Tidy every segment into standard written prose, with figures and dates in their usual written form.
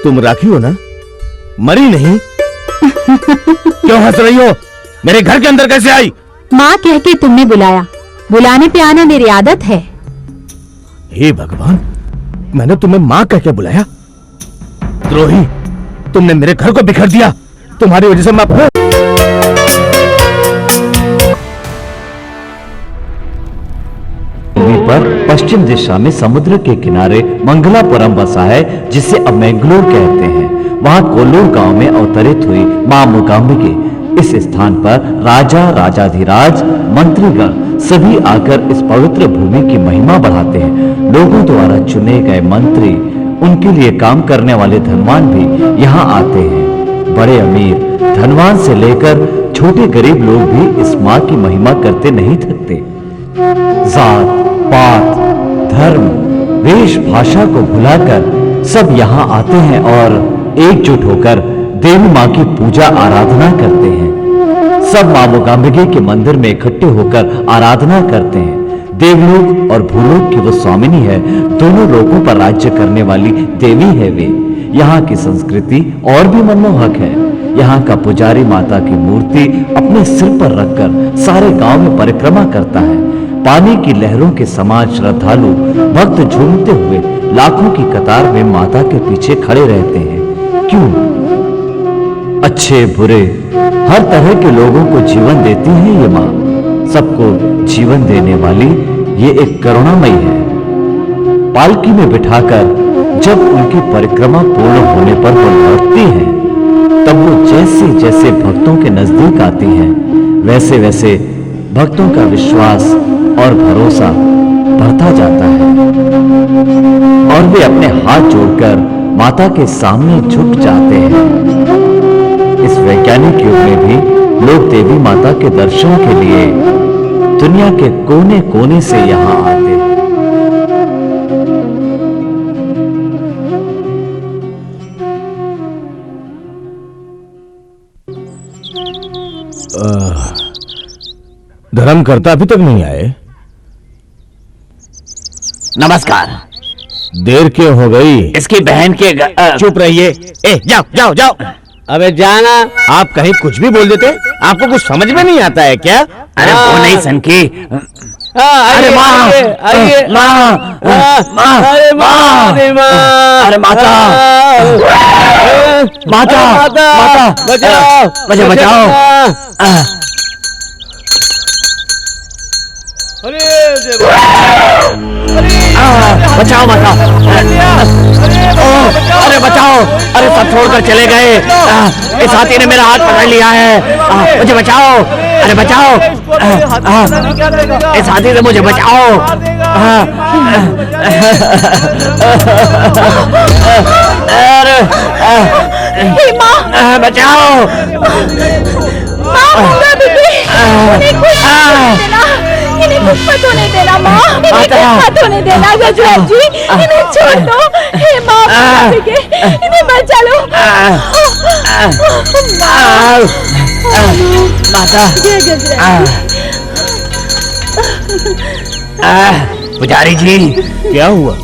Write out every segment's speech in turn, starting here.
तुम राखी हो ना? मरी नहीं? क्यों हंस रही हो? मेरे घर के अंदर कैसे आई? माँ कह के तुमने बुलाया, बुलाने पे आना मेरी आदत है। हे भगवान, मैंने तुम्हें माँ कह के बुलाया? द्रोही, तुमने मेरे घर को बिखर दिया। तुम्हारी वजह से मैं पर पश्चिम दिशा में समुद्र के किनारे मंगलापुरम बसा है, जिसे अब मैंगलोर कहते हैं। वहां कोल्लूर गांव में अवतरित हुई मां मूकांबिके। इस स्थान पर राजा, राजाधिराज, मंत्रीगण सभी आकर इस पवित्र भूमि की महिमा बढ़ाते हैं। लोगों द्वारा चुने गए मंत्री, उनके लिए काम करने वाले धनवान भी यहाँ आते हैं। बड़े अमीर, धनवान से लेकर छोटे गरीब लोग भी इस माँ की महिमा करते नहीं थकते। जात, पात, धर्म, वेश, भाषा को भुलाकर सब यहाँ आते हैं और एकजुट होकर देवी माँ की पूजा आराधना करते हैं। सब माँ मूकांबिके के मंदिर में इकट्ठे होकर आराधना करते हैं। देवलोक और भूलोक की वो स्वामिनी है, दोनों लोकों पर राज्य करने वाली देवी है वे। यहाँ की संस्कृति और भी मनमोहक है। यहाँ का पुजारी माता की मूर्ति अपने सिर पर रखकर सारे गांव में परिक्रमा करता है। पानी की लहरों के समान श्रद्धालु भक्त झूमते हुए लाखों की कतार में माता के पीछे खड़े रहते हैं। क्यों? अच्छे बुरे हर तरह के लोगों को जीवन देती है ये माँ। सबको जीवन देने वाली ये एक करुणामयी है। पालकी में बिठाकर जब उनकी परिक्रमा पूर्ण होने पर वो लौटती हैं, तब वो जैसे जैसे भक्तों के नजदीक आती हैं, वैसे वैसे भक्तों का विश्वास और भरोसा बढ़ता जाता है और वे अपने हाथ जोड़कर माता के सामने झुक जाते हैं। इस वैज्ञानिक युग में भी लोग देवी माता के दर्शन के लिए दुनिया के कोने कोने से यहाँ आते हैं। धर्मकर्ता अभी तक नहीं आए। नमस्कार। देर क्यों हो गई? इसकी बहन के चुप रहिए। ए, जाओ जाओ जाओ। अबे जाना। आप कहीं कुछ भी बोल देते? आपको कुछ समझ में नहीं आता है क्या? अरे वो नहीं सनकी। अरे माँ, अरे माँ, अरे माँ, अरे माता, माता, माता, बचाओ, मुझे बचाओ। बचाओ माता। अरे बचाओ। अरे सब छोड़कर चले गए। इस हाथी ने मेरा हाथ पकड़ लिया है। मुझे बचाओ। अरे बचाओ। इस हाथी से मुझे बचाओ। अरे बचाओ। इन्हें कुछ मत होने देना माँ, इन्हें कुछ मत होने देना। गजराज जी, इन्हें छोड़ दो। हे माँ, इन्हें बचा लो। माता। पुजारी जी, क्या हुआ?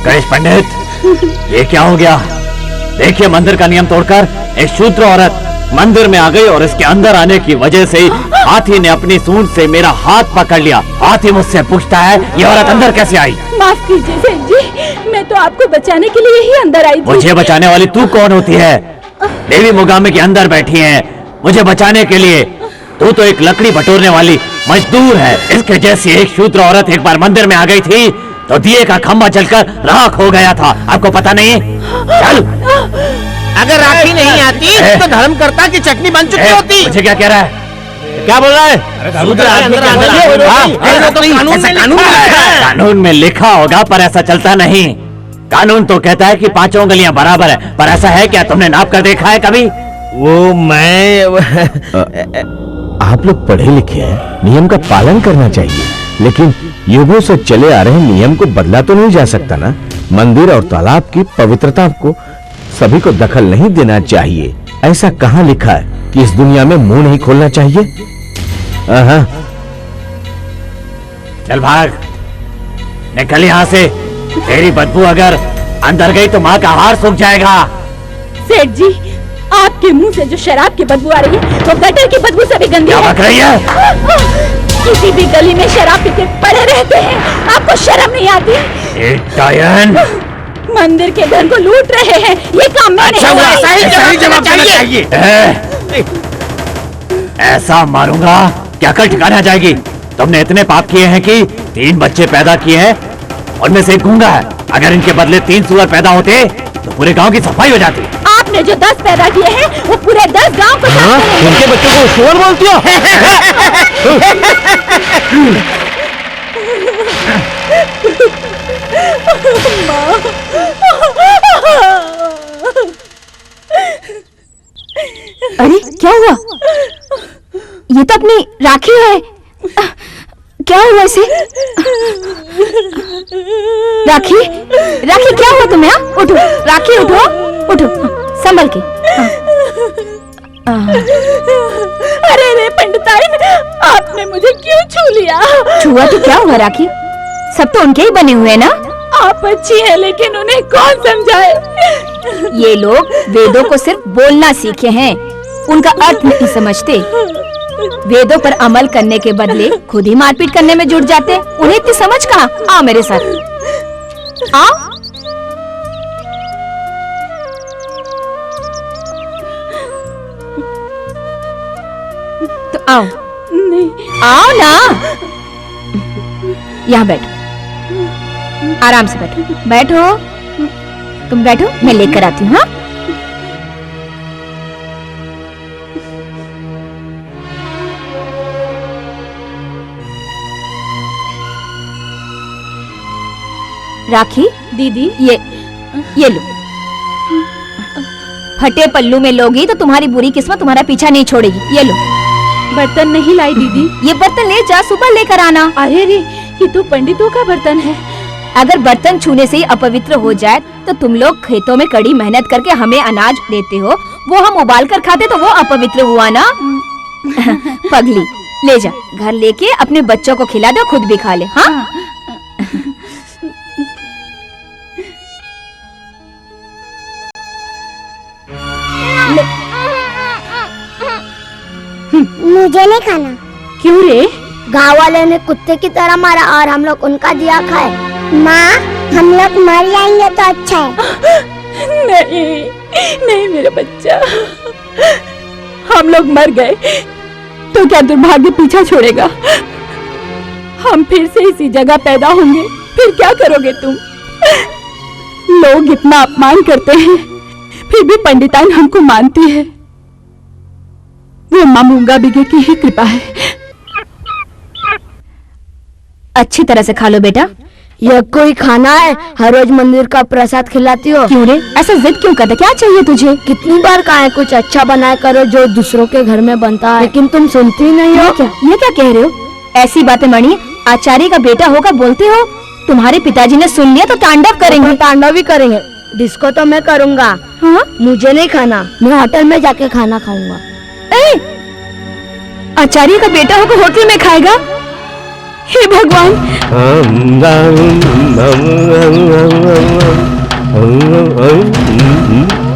गणेश पंडित, ये क्या हो गया? देखिए, मंदिर का नियम तोड़कर एक शूद्र औरत मंदिर में आ गई और इसके अंदर आने की वजह से हाथी ने अपनी सूंड से मेरा हाथ पकड़ लिया। हाथी मुझसे पूछता है, ये औरत अंदर कैसे आई? माफ कीजिए सेठ जी, मैं तो आपको बचाने के लिए ही अंदर आई थी। मुझे बचाने वाली तू कौन होती है? देवी मूकांबिके के अंदर बैठी है मुझे बचाने के लिए। तू तो एक लकड़ी बटोरने वाली मजदूर है। इसके जैसी एक शूद्र औरत एक बार मंदिर में आ गई थी तो दिए का खंभा जलकर राख हो गया था। आपको पता नहीं? चल। अगर राखी नहीं आती तो धर्मकर्ता की चटनी बन चुकी होती। मुझे क्या कह रहा है? क्या बोल रहा है? कानून में लिखा होगा पर ऐसा चलता नहीं। कानून तो कहता है कि पांचों उंगलियां बराबर है, पर ऐसा है क्या? तुमने नाप कर देखा है कभी? वो मैं आप लोग पढ़े लिखे हैं, नियम का पालन करना चाहिए, लेकिन युगों से चले आ रहे नियम को बदला तो नहीं जा सकता ना। मंदिर और तालाब की पवित्रता को सभी को दखल नहीं देना चाहिए। ऐसा कहाँ लिखा है कि इस दुनिया में मुंह नहीं खोलना चाहिए? चल भाग, निकल यहाँ से। तेरी बदबू अगर अंदर गई तो माँ का हार सूख जाएगा। सेठ जी, आपके मुंह से जो शराब की बदबू आ रही है वो गटर की बदबू से भी गंदी क्या है। बक रही है? किसी भी गली में शराब पी के पड़े रहते हैं, आपको शर्म नहीं आती? डायन, मंदिर के धन को लूट रहे हैं, ये काम मैंने अच्छा हुआ। सही जवाब देना चाहिए। ऐसा मारूंगा क्या कल ठिकाना जाएगी। तुमने इतने पाप किए हैं कि 3 बच्चे पैदा किए हैं, उनमें से एक गूंगा है। अगर इनके बदले 3 सुअर पैदा होते तो पूरे गांव की सफाई हो जाती। आपने जो 10 पैदा किए हैं वो पूरे 10 गांव को साफ करेंगे। उनके बच्चों को सुअर बोलती हो? अरे क्या हुआ? ये तो अपनी राखी है। क्या हुआ इसे? राखी, राखी क्या हुआ तुम्हें? उठो राखी, उठो उठो, संभल के। अरे रे पंडिताइन, आपने मुझे क्यों छू लिया? छुआ तो क्या हुआ राखी? सब तो उनके ही बने हुए ना। आप अच्छी है लेकिन उन्हें कौन समझाए? ये लोग वेदों को सिर्फ बोलना सीखे हैं, उनका अर्थ नहीं समझते। वेदों पर अमल करने के बदले खुद ही मारपीट करने में जुट जाते। उन्हें इतनी समझ कहाँ? आओ मेरे साथ, आओ। तो आओ। नहीं, आओ ना, यहाँ बैठो, आराम से बैठो। बैठो, तुम बैठो, मैं लेकर आती हूँ। हाँ, राखी दीदी, ये लो। फटे पल्लू में लोगी तो तुम्हारी बुरी किस्मत तुम्हारा पीछा नहीं छोड़ेगी। ये लो। बर्तन नहीं लाई दीदी? ये बर्तन ले जा, सुबह लेकर आना। अरे रे, ये तो पंडितों का बर्तन है। अगर बर्तन छूने से ही अपवित्र हो जाए तो तुम लोग खेतों में कड़ी मेहनत करके हमें अनाज देते हो, वो हम उबाल कर खाते तो वो अपवित्र हुआ ना। पगली, ले जा, घर लेके अपने बच्चों को खिला दो, खुद भी खा ले। हाँ, मुझे नहीं खाना। क्यों रे? गाँव वाले ने कुत्ते की तरह मारा और हम लोग उनका दिया खाए। माँ, हम लोग मर जाएंगे तो अच्छा है। नहीं नहीं मेरे बच्चा, हम लोग मर गए तो क्या दुर्भाग्य पीछा छोड़ेगा? हम फिर से इसी जगह पैदा होंगे, फिर क्या करोगे तुम? लोग इतना अपमान करते हैं फिर भी पंडिताइन हमको मानती है। वो माँ मूंगा बिगे की ही कृपा है। अच्छी तरह से खा लो बेटा। यह कोई खाना है? हर रोज मंदिर का प्रसाद खिलाती हो। क्यों रे, ऐसा जिद क्यों करते? क्या चाहिए तुझे? कितनी बार कहा है कुछ अच्छा बनाया करो जो दूसरों के घर में बनता है, लेकिन तुम सुनती नहीं हो। ये क्या कह रहे हो? ऐसी बातें मणि, आचार्य का बेटा होकर बोलते हो? तुम्हारे पिताजी ने सुन लिया तो तांडव करेंगे। तांडव भी करेंगे। डिस्को तो मैं करूँगा। हाँ? मुझे नहीं खाना, मैं होटल में जाके खाना खाऊंगा। आचार्य का बेटा होकर होटल में खाएगा? हे भगवान!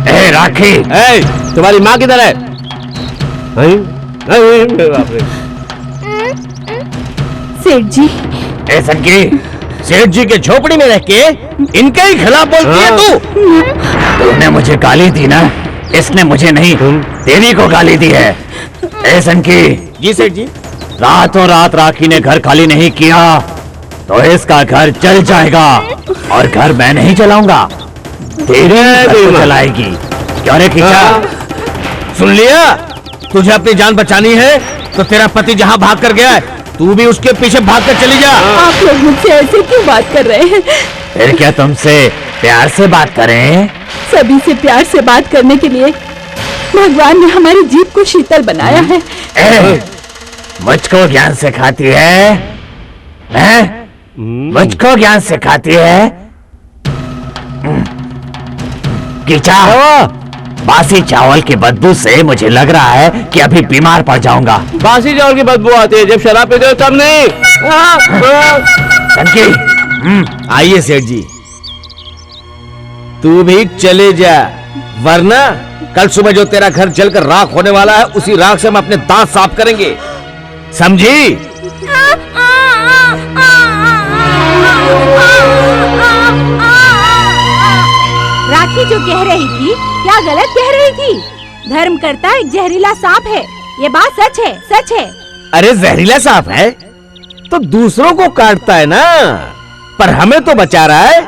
ए राखी, तुम्हारी माँ किधर है? सेठ जी। ए संकी, सेठ जी के झोपड़ी में रह के इनके ही खिलाफ बोलती है तू? तुमने मुझे गाली दी ना, इसने मुझे नहीं तेरी को गाली दी है। ए संकी। जी सेठ जी। रातों रात राखी ने घर खाली नहीं किया तो इसका घर जल जाएगा, और घर मैं नहीं चलाऊंगा, तेरे घर को चलाएगी। क्यों रे खींचा? सुन लिया? तुझे अपनी जान बचानी है तो तेरा पति जहाँ भाग कर गया है तू भी उसके पीछे भाग कर चली जा। आप लोग मुझसे ऐसे क्यों बात कर रहे हैं? फिर क्या तुमसे प्यार से बात करें? सभी से प्यार से बात करने के लिए भगवान ने हमारी जीभ को शीतल बनाया है। मुझको ज्ञान सिखाती है? मुझको ज्ञान सिखाती है? कीचा, बासी चावल की बदबू से मुझे लग रहा है कि अभी बीमार पड़ जाऊंगा। बासी चावल की बदबू आती है जब शराब पीते हो तब नहीं। संकी, आइए सेठ जी, तू भी चले जा। वरना कल सुबह जो तेरा घर जलकर राख होने वाला है, उसी राख से हम अपने दांत साफ करेंगे, समझी? राखी जो कह रही थी, क्या गलत कह रही थी? धर्म करता एक जहरीला सांप है, ये बात सच है, सच है। अरे जहरीला सांप है तो दूसरों को काटता है ना, पर हमें तो बचा रहा है।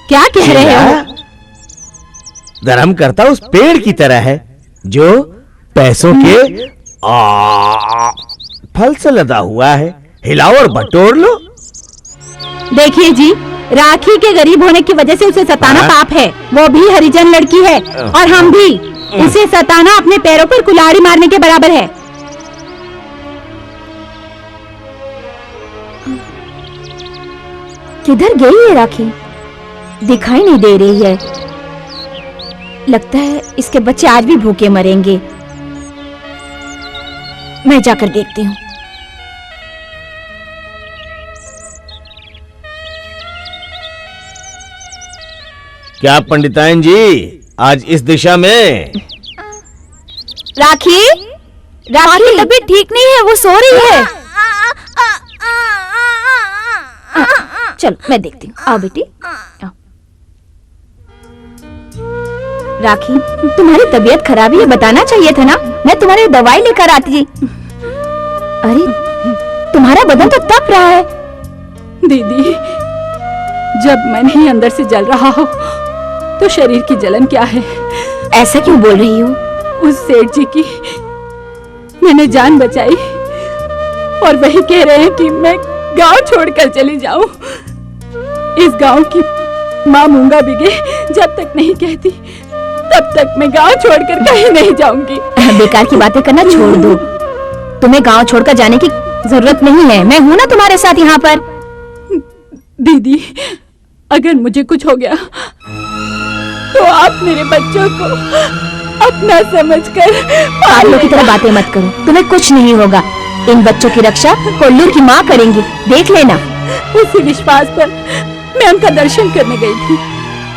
क्या कह रहे हो? धर्म करता उस पेड़ की तरह है जो पैसों के फल से लदा हुआ है, हिलाओ और बटोर लो। देखिए जी, राखी के गरीब होने की वजह से उसे सताना पाप है। वो भी हरिजन लड़की है और हम भी। उसे सताना अपने पैरों पर कुल्हाड़ी मारने के बराबर है। किधर गई है राखी? दिखाई नहीं दे रही है। लगता है इसके बच्चे आज भी भूखे मरेंगे। मैं जाकर देखती हूँ। क्या पंडिताइन जी, आज इस दिशा में? राखी की तबीयत ठीक नहीं है, वो सो रही है। चलो मैं देखती हूँ। आओ बेटी, आओ। राखी, तुम्हारी तबीयत खराब है, बताना चाहिए था ना, मैं तुम्हारी दवाई लेकर आती। अरे तुम्हारा बदन तो तप रहा है। दीदी, जब मन ही अंदर से जल रहा हो तो शरीर की जलन क्या है? ऐसा क्यों बोल रही हो? उस सेठ जी की मैंने जान बचाई और वही कह रहे हैं कि मैं गांव छोड़कर चली जाऊं। इस गांव की माँ मूंगा बिगे जब तक नहीं कहती तब तक मैं गांव छोड़कर कहीं नहीं जाऊंगी। बेकार की बातें करना छोड़ दो। तुम्हें गांव छोड़कर जाने की जरूरत नहीं है, मैं हूं ना तुम्हारे साथ यहाँ पर। दीदी, अगर मुझे कुछ हो गया तो आप मेरे बच्चों को अपना समझकर पागलों की तरह बातें मत करो, तुम्हें कुछ नहीं होगा। इन बच्चों की रक्षा कोल्लूर की माँ करेंगी, देख लेना। उसी विश्वास पर मैं उनका दर्शन करने गई थी,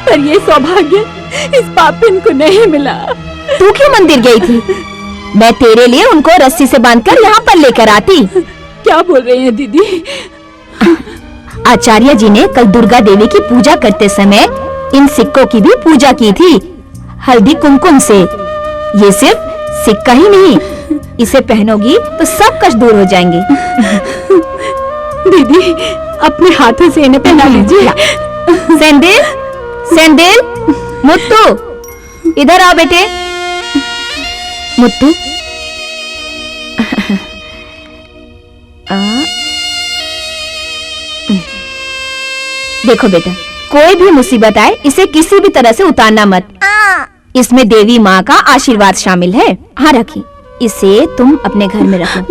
पर ये सौभाग्य इस पापिन को नहीं मिला। तू क्यों मंदिर गई थी? मैं तेरे लिए उनको रस्सी से बांधकर यहाँ पर लेकर आती। क्या बोल रही हैं दीदी? आचार्य जी ने कल दुर्गा देवी की पूजा करते समय इन सिक्कों की भी पूजा की थी, हल्दी कुमकुम से। ये सिर्फ सिक्का ही नहीं, इसे पहनोगी तो सब कष्ट दूर हो जाएंगे। दीदी, अपने हाथों से इन्हें पहना लीजिए। सेंदिल, सेंदिल, मुत्तू, इधर आओ बेटे। मुत्तू, देखो बेटा, कोई भी मुसीबत आए इसे किसी भी तरह से उतारना मत। इसमें देवी माँ का आशीर्वाद शामिल है। हाँ राखी, इसे तुम अपने घर में रखो।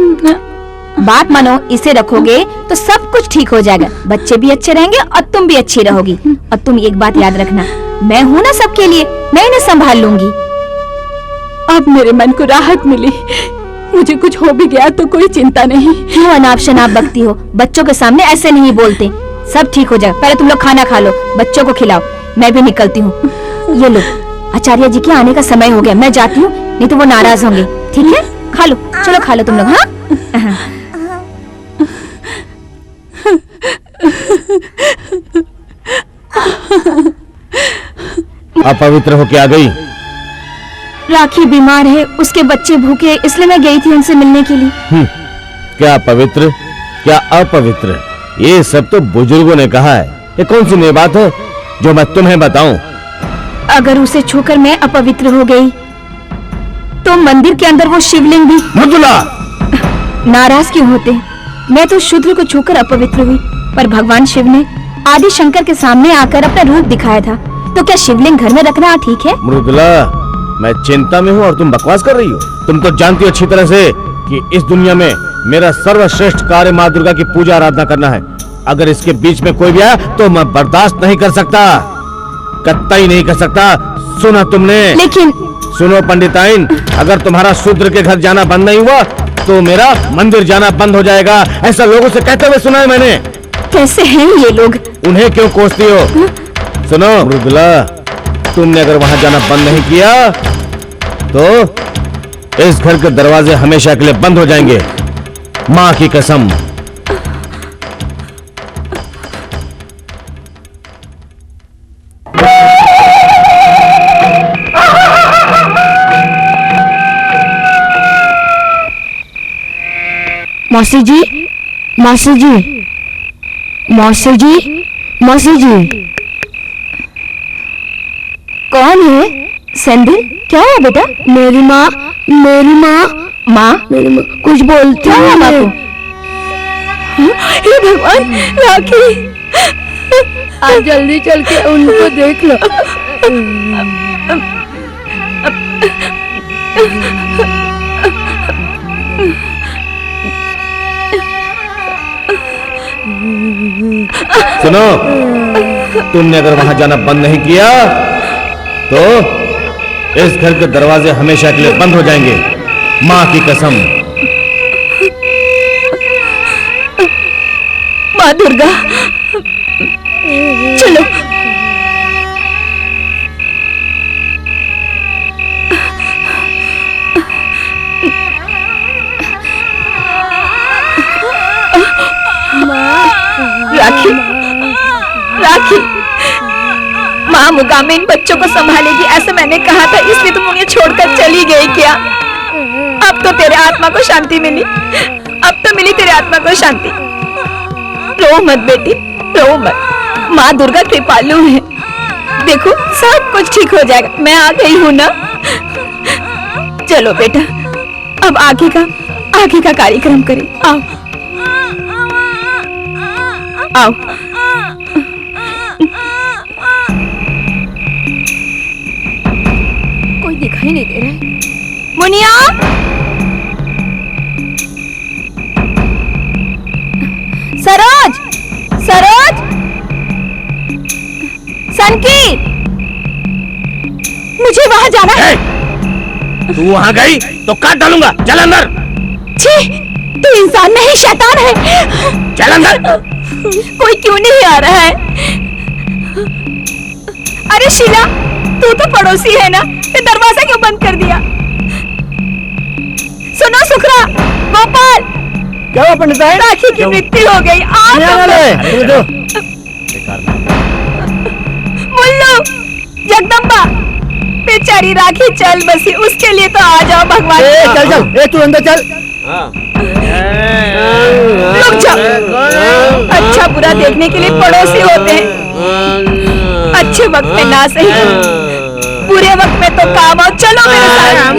बात मानो, इसे रखोगे तो सब कुछ ठीक हो जाएगा, बच्चे भी अच्छे रहेंगे और तुम भी अच्छी रहोगी। और तुम एक बात याद रखना, मैं हूँ ना सबके लिए, मैं इन्हें संभाल लूंगी। अब मेरे मन को राहत मिली। मुझे कुछ हो भी गया तो कोई चिंता नहीं। क्यों अनाप शनाप बकती हो? बच्चों के सामने ऐसे नहीं बोलते। सब ठीक हो जाएगा, पहले तुम लोग खाना खा लो, बच्चों को खिलाओ। मैं भी निकलती हूँ। ये लो, आचार्य जी के आने का समय हो गया, मैं जाती हूँ, नहीं तो वो नाराज होंगे। ठीक है, खा लो, चलो खा लो तुम लोग। हाँ, अपवित्र होके आ गई। राखी बीमार है, उसके बच्चे भूखे, इसलिए मैं गई थी उनसे मिलने के लिए। क्या पवित्र, क्या अपवित्र, ये सब तो बुजुर्गों ने कहा है। ये कौन सी नई बात है जो मैं तुम्हें बताऊं? अगर उसे छूकर मैं अपवित्र हो गई तो मंदिर के अंदर वो शिवलिंग भी। मृदुला, नाराज क्यों होते? मैं तो शूद्र को छूकर अपवित्र हुई, पर भगवान शिव ने आदि शंकर के सामने आकर अपना रूप दिखाया था, तो क्या शिवलिंग घर में रखना ठीक है? मृदुला, मैं चिंता में हूँ और तुम बकवास कर रही हो। तुम तो जानती हो अच्छी तरह से कि इस दुनिया में मेरा सर्वश्रेष्ठ कार्य माँ दुर्गा की पूजा आराधना करना है। अगर इसके बीच में कोई भी आया तो मैं बर्दाश्त नहीं कर सकता, कतई नहीं कर सकता। सुना तुमने? लेकिन सुनो पंडिताइन, अगर तुम्हारा शूद्र के घर जाना बंद नहीं हुआ तो मेरा मंदिर जाना बंद हो जाएगा। ऐसा लोगों से कहते हुए सुना है मैंने। कैसे हैं ये लोग? उन्हें क्यों कोसती हो? सुनो मृदुला, तुमने अगर वहां जाना बंद नहीं किया तो इस घर के दरवाजे हमेशा के लिए बंद हो जाएंगे, मां की कसम। मौसी जी, मौसी जी, मौसी जी, मौसी जी। कौन है? संदिल, क्या हुआ बेटा? मेरी माँ, मेरी माँ। माँ? मेरी माँ कुछ बोलती है माँ को। हे भगवान, राखी, आप जल्दी चल के उनको देख लो। सुनो, तुमने अगर वहां जाना बंद नहीं किया तो इस घर के दरवाजे हमेशा के लिए बंद हो जाएंगे, मां की कसम। माँ दुर्गा, चलो। राखी, राखी, माँ मुकामे इन बच्चों को संभालेगी ऐसा मैंने कहा था, इसलिए तुम उन्हें छोड़कर चली गई क्या? अब तो तेरे आत्मा को शांति मिली, अब तो मिली तेरे आत्मा को शांति। रो मत बेटी, रो मत, माँ दुर्गा कृपालु है। देखो सब कुछ ठीक हो जाएगा, मैं आ गई हूँ ना। चलो बेटा, अब आगे का कार्यक्रम करें। आओ आओ। कोई दिखाई नहीं दे रहा है। मुनिया, सरोज, सरोज, सनकी, मुझे वहां जाना है। तू वहां गई तो काट डालूंगा, चल अंदर। छी, तू इंसान नहीं शैतान है। चल अंदर। कोई क्यों नहीं आ रहा है? अरे शीला, तू तो पड़ोसी है ना, ये दरवाजा क्यों बंद कर दिया? सुनो सुखरा, गोपाल, क्या हुआ पंडित साहब? राखी की मृत्यु हो गई। मुल्लू, जगदम्बा, बेचारी राखी चल बसी, उसके लिए तो आ जाओ भगवान। चल चल, तू अंदर चल। रुक जाओ, अच्छा बुरा देखने के लिए पड़ोसी होते हैं। अच्छे वक्त में ना सही, बुरे वक्त में तो काम आओ। चलो मेरे साथ।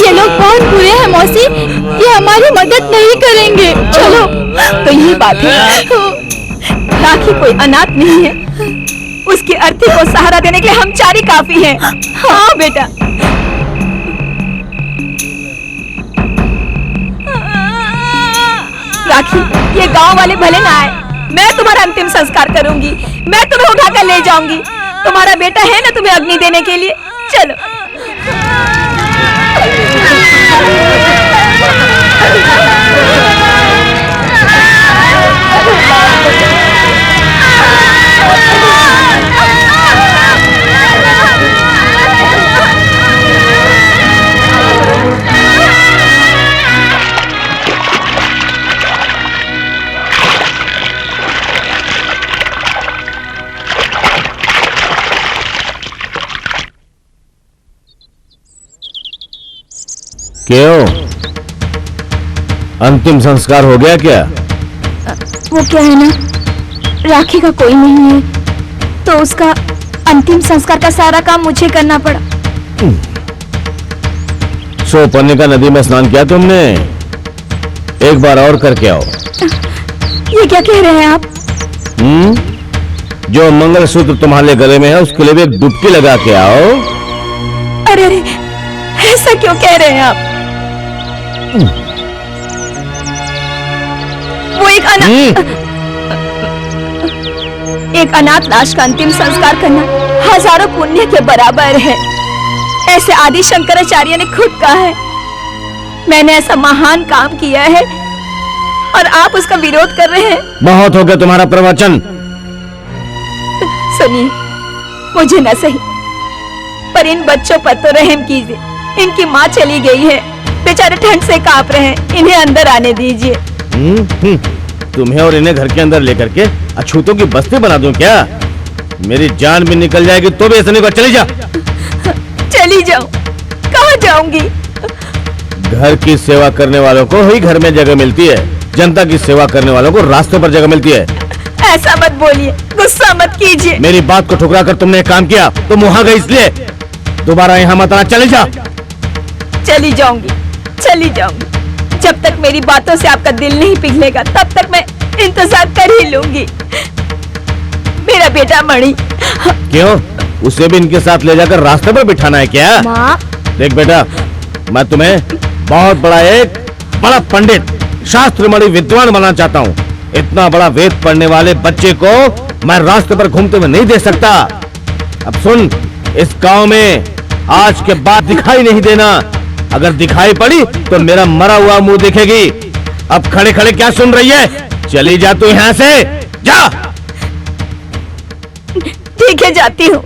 ये लोग बहुत बुरे हैं मौसी, ये हमारी मदद नहीं करेंगे। चलो। तो ये बात है, राखी कोई अनाथ नहीं है, उसकी अर्थी को सहारा देने के लिए हम चार ही काफी हैं। हाँ बेटा। राखी, ये गांव वाले भले ना आए, मैं तुम्हारा अंतिम संस्कार करूंगी, मैं तुम्हें उठाकर ले जाऊंगी। तुम्हारा बेटा है ना तुम्हें अग्नि देने के लिए। चलो। क्यों, अंतिम संस्कार हो गया क्या? वो क्या है ना, राखी का कोई नहीं है, तो उसका अंतिम संस्कार का सारा काम मुझे करना पड़ा। सोपन्निका नदी में स्नान किया तुमने? एक बार और करके आओ। ये क्या कह रहे हैं आप? जो मंगलसूत्र तुम्हारे गले में है उसके लिए भी एक डुबकी लगा के आओ। अरे अरे, ऐसा क्यों कह रहे हैं आप? वो एक अनाथ लाश का अंतिम संस्कार करना हजारों पुण्य के बराबर है, ऐसे आदि शंकराचार्य ने खुद कहा है। मैंने ऐसा महान काम किया है और आप उसका विरोध कर रहे हैं। बहुत हो गया तुम्हारा प्रवचन, सुनिए, मुझे न सही पर इन बच्चों पर तो रहम कीजिए। इनकी माँ चली गई है, बेचारे ठंड से कांप रहे हैं, इन्हें अंदर आने दीजिए। तुम्हें और इन्हें घर के अंदर लेकर के अछूतों की बस्ती बना दूं क्या? मेरी जान भी निकल जाएगी तो भी ऐसा नहीं। चली जा। चली जाऊं? कहाँ जाऊंगी? घर की सेवा करने वालों को ही घर में जगह मिलती है, जनता की सेवा करने वालों को रास्ते पर जगह मिलती है। ऐसा मत बोलिए, गुस्सा मत कीजिए। मेरी बात को ठुकरा कर तुमने एक काम किया, तुम वहां गई इसलिए दोबारा यहाँ मत आना। चली जा। चली जाऊंगी, चली जाऊंगी। जब तक मेरी बातों से आपका दिल नहीं पिघलेगा तब तक मैं इंतजार कर ही लूंगी। मेरा बेटा मणि। क्यों, उसे भी इनके साथ ले जाकर रास्ते पर बिठाना है क्या? माँ, देख बेटा, मैं तुम्हें बहुत बड़ा एक बड़ा पंडित, शास्त्रमणि विद्वान बनाना चाहता हूँ। इतना बड़ा वेद पढ़ने वाले बच्चे को मैं रास्ते पर घूमते हुए नहीं देख सकता। अब सुन, इस गांव में आज के बाद दिखाई नहीं देना। अगर दिखाई पड़ी तो मेरा मरा हुआ मुंह दिखेगी। अब खड़े खड़े क्या सुन रही है? चली जा तू यहाँ से, जा। ठीक है, जाती हूँ।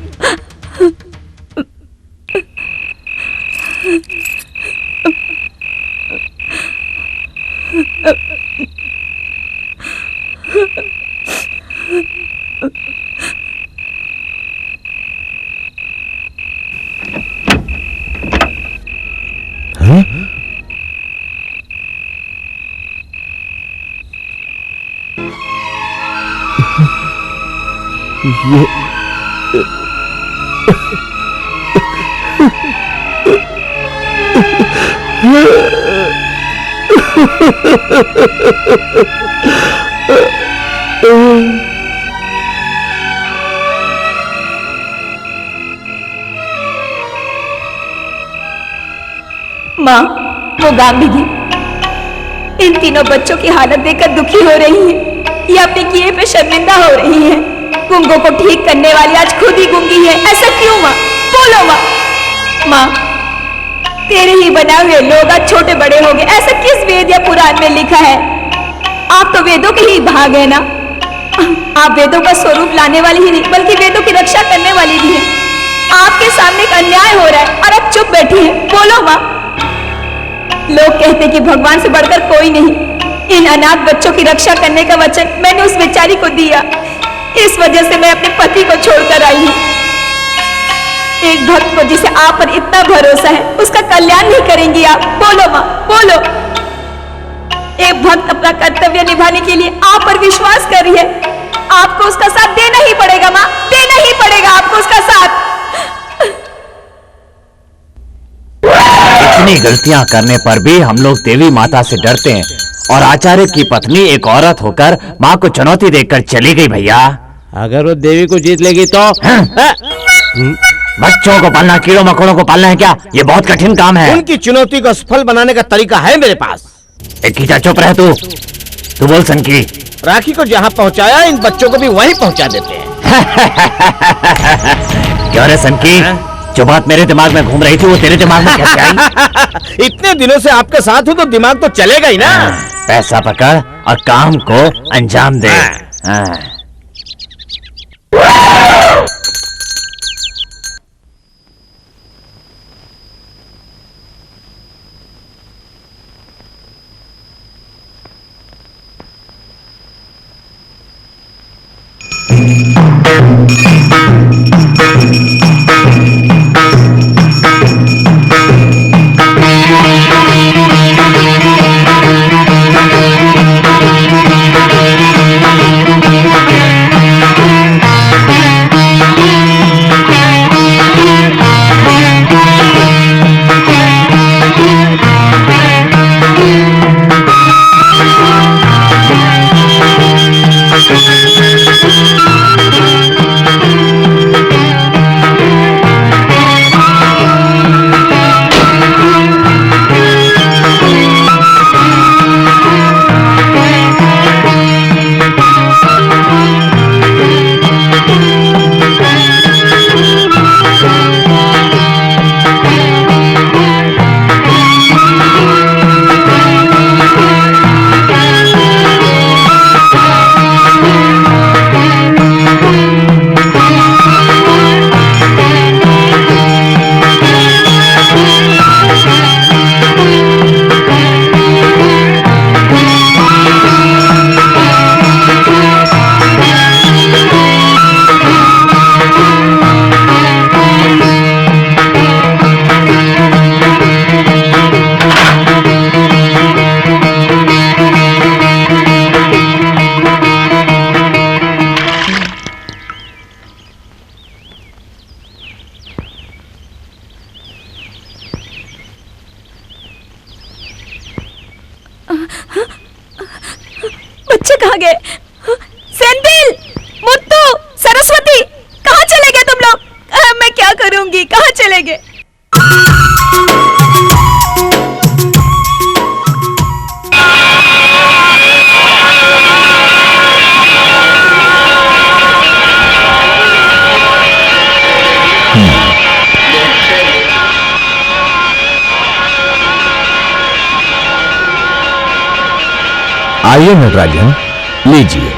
माँ, वो गांधी इन तीनों बच्चों की हालत देखकर दुखी हो रही है। ये अपने किए पे शर्मिंदा हो रही है। गूंगों को ठीक करने वाली आज खुद ही गूंगी है। ऐसा क्यों माँ? बोलो माँ। माँ, तेरे ही बनाए हुए लोग आज छोटे बड़े हो गए। ऐसा किस वेद या पुराण में लिखा है? आप तो वेदों के ही भाग है ना। आप वेदों का स्वरूप लाने वाली ही नहीं बल्कि वेदों की रक्षा करने वाली भी है। आपके सामने एक अन्याय हो रहा है और आप चुप बैठी हैं। बोलो माँ। लोग कहते कि भगवान से बढ़कर कोई नहीं। इन अनाथ बच्चों की रक्षा करने का वचन मैंने उस बेचारी को दिया। इस वजह से मैं अपने पति को छोड़कर आई हूँ। एक भक्त को जिसे आप पर इतना भरोसा है, उसका कल्याण नहीं करेंगी आप? बोलो माँ, बोलो। एक भक्त अपना कर्तव्य निभाने के लिए आप पर विश्वास कर रही है। आपको उसका साथ देना ही पड़ेगा माँ, देना ही पड़ेगा आपको उसका साथ। इतनी गलतियां करने पर भी हम लोग देवी माता से डरते हैं और आचार्य की पत्नी एक औरत होकर माँ को चुनौती देकर चली गई। भैया, अगर वो देवी को जीत लेगी तो बच्चों को पालना, कीड़ों मकोड़ों को पालना है क्या? ये बहुत कठिन काम है। उनकी चुनौती को सफल बनाने का तरीका है मेरे पास। एक खींचा, चुप रह तू बोल संकी। राखी को जहाँ पहुँचाया इन बच्चों को भी वहीं पहुँचा देते हैं। क्यों रे संकी, जो बात मेरे दिमाग में घूम रही थी वो तेरे दिमाग में कैसे आई? इतने दिनों से आपके साथ हूँ तो दिमाग तो चलेगा ही ना। पैसा पकड़ और काम को अंजाम दे। कहाँ गए? सेंथिल, मुत्तू, सरस्वती, कहाँ चले गए तुम लोग? मैं क्या करूंगी, कहाँ चले गए? आइए नटराजन, लीजिए।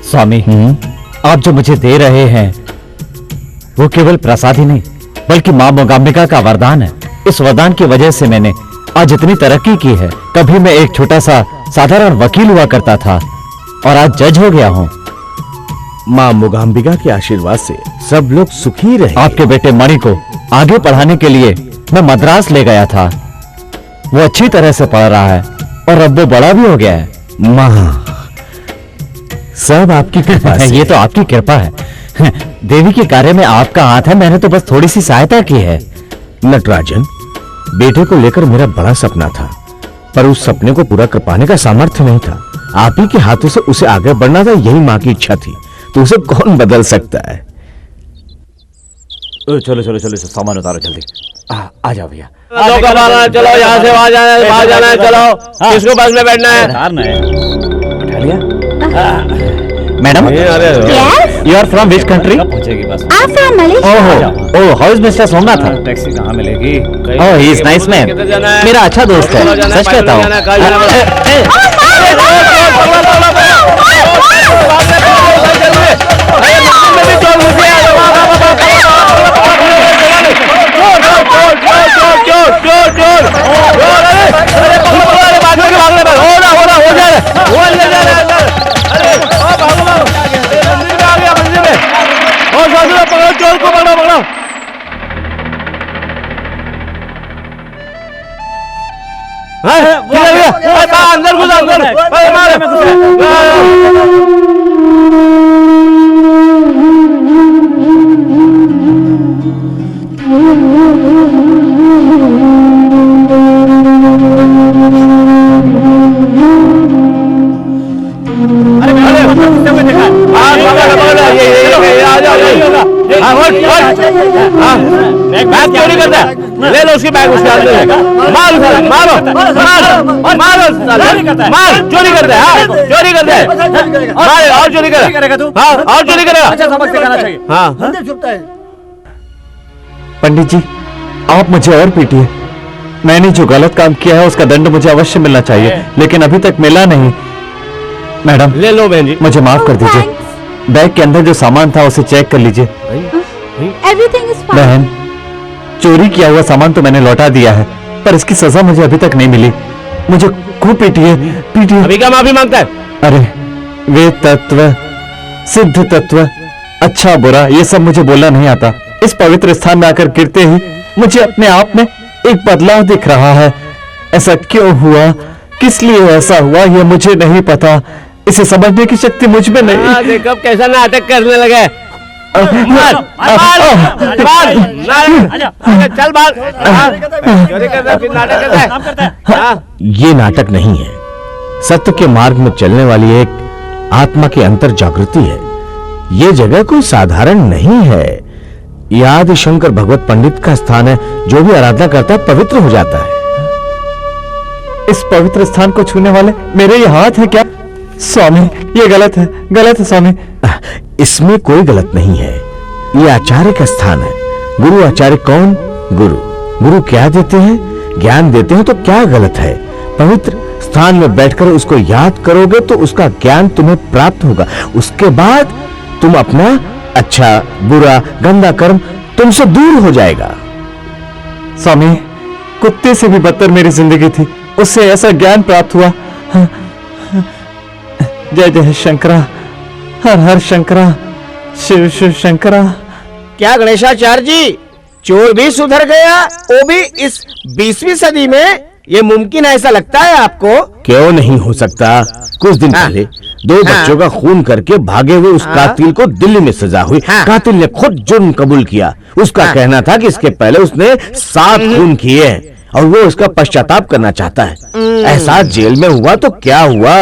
स्वामी, आप जो मुझे दे रहे हैं वो केवल प्रसाद ही नहीं बल्कि मां मोगाम्बिका का वरदान है। इस वरदान की वजह से मैंने आज इतनी तरक्की की है। कभी मैं एक छोटा सा साधारण वकील हुआ करता था और आज जज हो गया हूँ। मां मोगाम्बिका के आशीर्वाद से सब लोग सुखी रहे। आपके बेटे मणि को आगे पढ़ाने के लिए मैं मद्रास ले गया था। वो अच्छी तरह से पढ़ रहा है और अब वो बड़ा भी हो गया है। मां, सब आपकी कृपा से। ये तो आपकी कृपा है। देवी के कार्य में आपका हाथ है, मैंने तो बस थोड़ी सी सहायता की है। नटराजन, बेटे को लेकर मेरा बड़ा सपना था, पर उस सपने को पूरा कर पाने का सामर्थ्य नहीं था। आप ही के हाथों से उसे आगे बढ़ना था, यही मां की इच्छा थी, तो उसे कौन बदल सकता है। चलो चलो चलो, सामान उतारो जल्दी। आ जाओ भैया। चलो यहाँ से वहाँ जाना है, चलो। किसको बस में बैठना है? उठा लिया। Madam, you are from which country? पहुंचेगी bus. I'm from Malaysia. Oh, how is mister Somnath? Taxi कहाँ मिलेगी? Oh, he is nice man. मेरा अच्छा दोस्त है, सच कहता हूँ। चोर को पकड़ो, पकड़ो। अंदर घुस, अंदर। बैग चोरी करता है, ले लो उसकी बैग, उसके हाथ में मारो, मारो, मारो, मारो, मार, चोरी करता है, चोरी करता है, और चोरी करेगा तू, हाँ, और चोरी करेगा। अच्छा सबक सिखाना चाहिए। हाँ, पंडित जी, आप मुझे और पीटिए। मैंने जो गलत काम किया है उसका दंड मुझे अवश्य मिलना चाहिए, लेकिन अभी तक मिला नहीं। मैडम, ले लो बहन जी। मुझे माफ कर दीजिए। बैग के अंदर जो सामान था उसे चेक कर लीजिए। Everything is fine. बहन, चोरी किया हुआ सामान तो मैंने लौटा दिया है, पर इसकी सजा मुझे अभी तक नहीं मिली। मुझे खूब पीटिए, पीटिए। अभी क्या माफी मांगता है? अरे, वे तत्व, सिद्ध तत्व, अच्छा बुरा, ये सब मुझे बोलना नहीं आता। इस पवित्र स्थान में आकर गिरते ही मुझे अपने आप में एक बदलाव दिख रहा है। ऐसा क्यों हुआ, किस लिए ऐसा हुआ, ये मुझे नहीं पता। इसे समझने की शक्ति मुझ में नहीं। देखो कैसा नाटक करने लगे। मार, मार, मार, चल मार। चोरी करता है, फिर नाटक करता है। ये नाटक नहीं है, सत्य के मार्ग में चलने वाली एक आत्मा की अंतर जागृति है। ये जगह कोई साधारण नहीं है। यह आदि शंकर भगवत पंडित का स्थान है। जो भी आराधना करता है पवित्र हो जाता है। इस पवित्र स्थान को छूने वाले मेरे ये हाथ है क्या? स्वामी, ये गलत है, गलत है स्वामी। इसमें कोई गलत नहीं है। ये आचार्य का स्थान है। गुरु आचार्य कौन? गुरु। गुरु क्या देते हैं? ज्ञान देते हैं, तो क्या गलत है? पवित्र स्थान में बैठकर उसको याद करोगे तो उसका ज्ञान तुम्हें प्राप्त होगा। उसके बाद तुम अपना अच्छा बुरा गंदा कर्म तुमसे दूर हो जाएगा। स्वामी, कुत्ते से भी बदतर मेरी जिंदगी थी, उससे ऐसा ज्ञान प्राप्त हुआ। जय जय शंकरा, हर हर शंकरा, शिव शिव शंकरा। क्या गणेशाचार्य जी, चोर भी सुधर गया, वो भी इस 20वीं सदी में? ये मुमकिन है ऐसा लगता है आपको? क्यों नहीं हो सकता। कुछ दिन पहले 2 बच्चों का खून करके भागे हुए उस कातिल को दिल्ली में सजा हुई। कातिल ने खुद जुर्म कबूल किया। उसका कहना था कि इसके पहले उसने 7 खून किए हैं और वो इसका पश्चाताप करना चाहता है। एहसास जेल में हुआ तो क्या हुआ,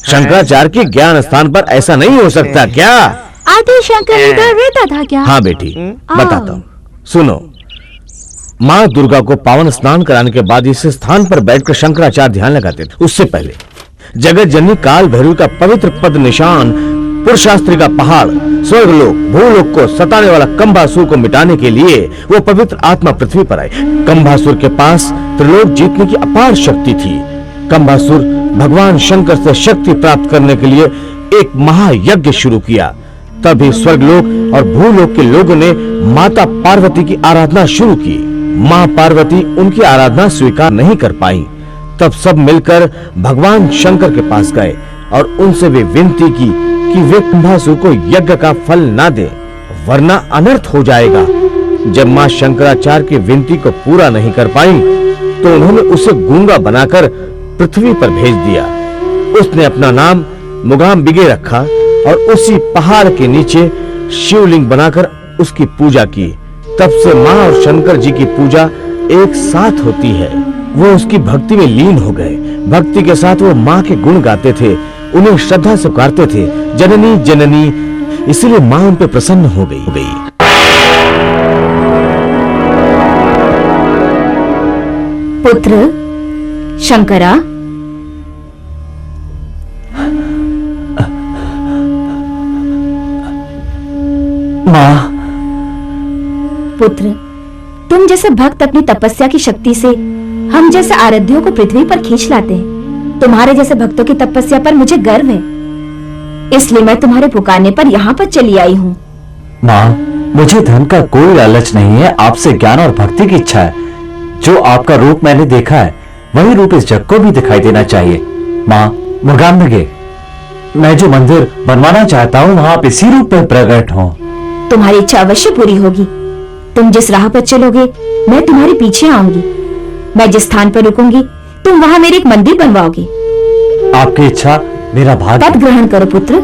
शंकराचार्य के ज्ञान स्थान पर ऐसा नहीं हो सकता क्या? आदि शंकर इधर रहता था क्या? हाँ बेटी, बताता हूँ, सुनो। माँ दुर्गा को पावन स्नान कराने के बाद इस स्थान पर बैठकर शंकराचार्य ध्यान लगाते थे। उससे पहले जगत जननी काल भैरव का पवित्र पद निशान, पुरुषास्त्री का पहाड़, स्वर्गलोक भूलोक को सताने वाला कंभासुर को मिटाने के लिए वो पवित्र आत्मा पृथ्वी पर आए। कंभासुर के पास त्रिलोक जीतने की अपार शक्ति थी। कंभासुर भगवान शंकर से शक्ति प्राप्त करने के लिए एक महायज्ञ शुरू किया। तभी स्वर्गलोक और भूलोक के लोगों ने माता पार्वती की आराधना शुरू की। माँ पार्वती उनकी आराधना स्वीकार नहीं कर पाई। तब सब मिलकर भगवान शंकर के पास गए और उनसे वे विनती की कि वे कंभासुर को यज्ञ का फल ना दे, वरना अनर्थ हो जाएगा। जब माँ शंकराचार्य की विनती को पूरा नहीं कर पाई तो उन्होंने उसे गूंगा बनाकर पृथ्वी पर भेज दिया। उसने अपना नाम मुगाम्बिगे रखा और उसी पहाड़ के नीचे शिवलिंग बनाकर उसकी पूजा की। तब से माँ और शंकर जी की पूजा एक साथ होती है। वो उसकी भक्ति में लीन हो गए। भक्ति के साथ वो माँ के गुण गाते थे, उन्हें श्रद्धा से पुकारते थे, जननी जननी। इसलिए माँ उन पे प्रसन्न हो गई। पुत्र शंकरा, माँ। पुत्र, तुम जैसे भक्त अपनी तपस्या की शक्ति से हम जैसे आराध्यों को पृथ्वी पर खींच लाते हैं। तुम्हारे जैसे भक्तों की तपस्या पर मुझे गर्व है, इसलिए मैं तुम्हारे पुकारने पर यहाँ पर चली आई हूँ। माँ, मुझे धन का कोई लालच नहीं है, आपसे ज्ञान और भक्ति की इच्छा है। जो आपका रूप मैंने देखा है वही रूप इस जग को भी दिखाई देना चाहिए। माँ मुगाम्बिगे, मैं जो मंदिर बनवाना चाहता हूँ वहाँ आप इसी रूप में प्रकट हो। तुम्हारी इच्छा अवश्य पूरी होगी। तुम जिस राह पर चलोगे मैं तुम्हारे पीछे आऊंगी। मैं जिस स्थान पर रुकूंगी तुम वहाँ मेरे एक मंदिर बनवाओगे। आपकी इच्छा मेरा भाग्य। तब ग्रहण करो पुत्र।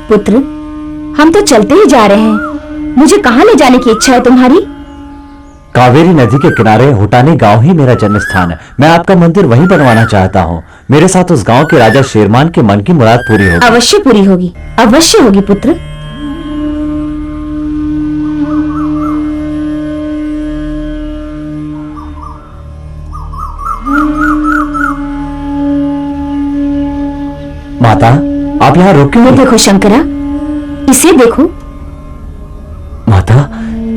पुत्र, हम तो चलते ही जा रहे हैं। मुझे कहाँ ले जाने की इच्छा है तुम्हारी? कावेरी नदी के किनारे हुटानी गांव ही मेरा जन्म स्थान है। मैं आपका मंदिर वहीं बनवाना चाहता हूँ। मेरे साथ उस गांव के राजा शेरमान के मन की मुराद पूरी होगी। अवश्य पूरी होगी, अवश्य होगी पुत्र। माता, आप यहाँ रुके ये हो? देखो शंकरा, इसे देखो। माता,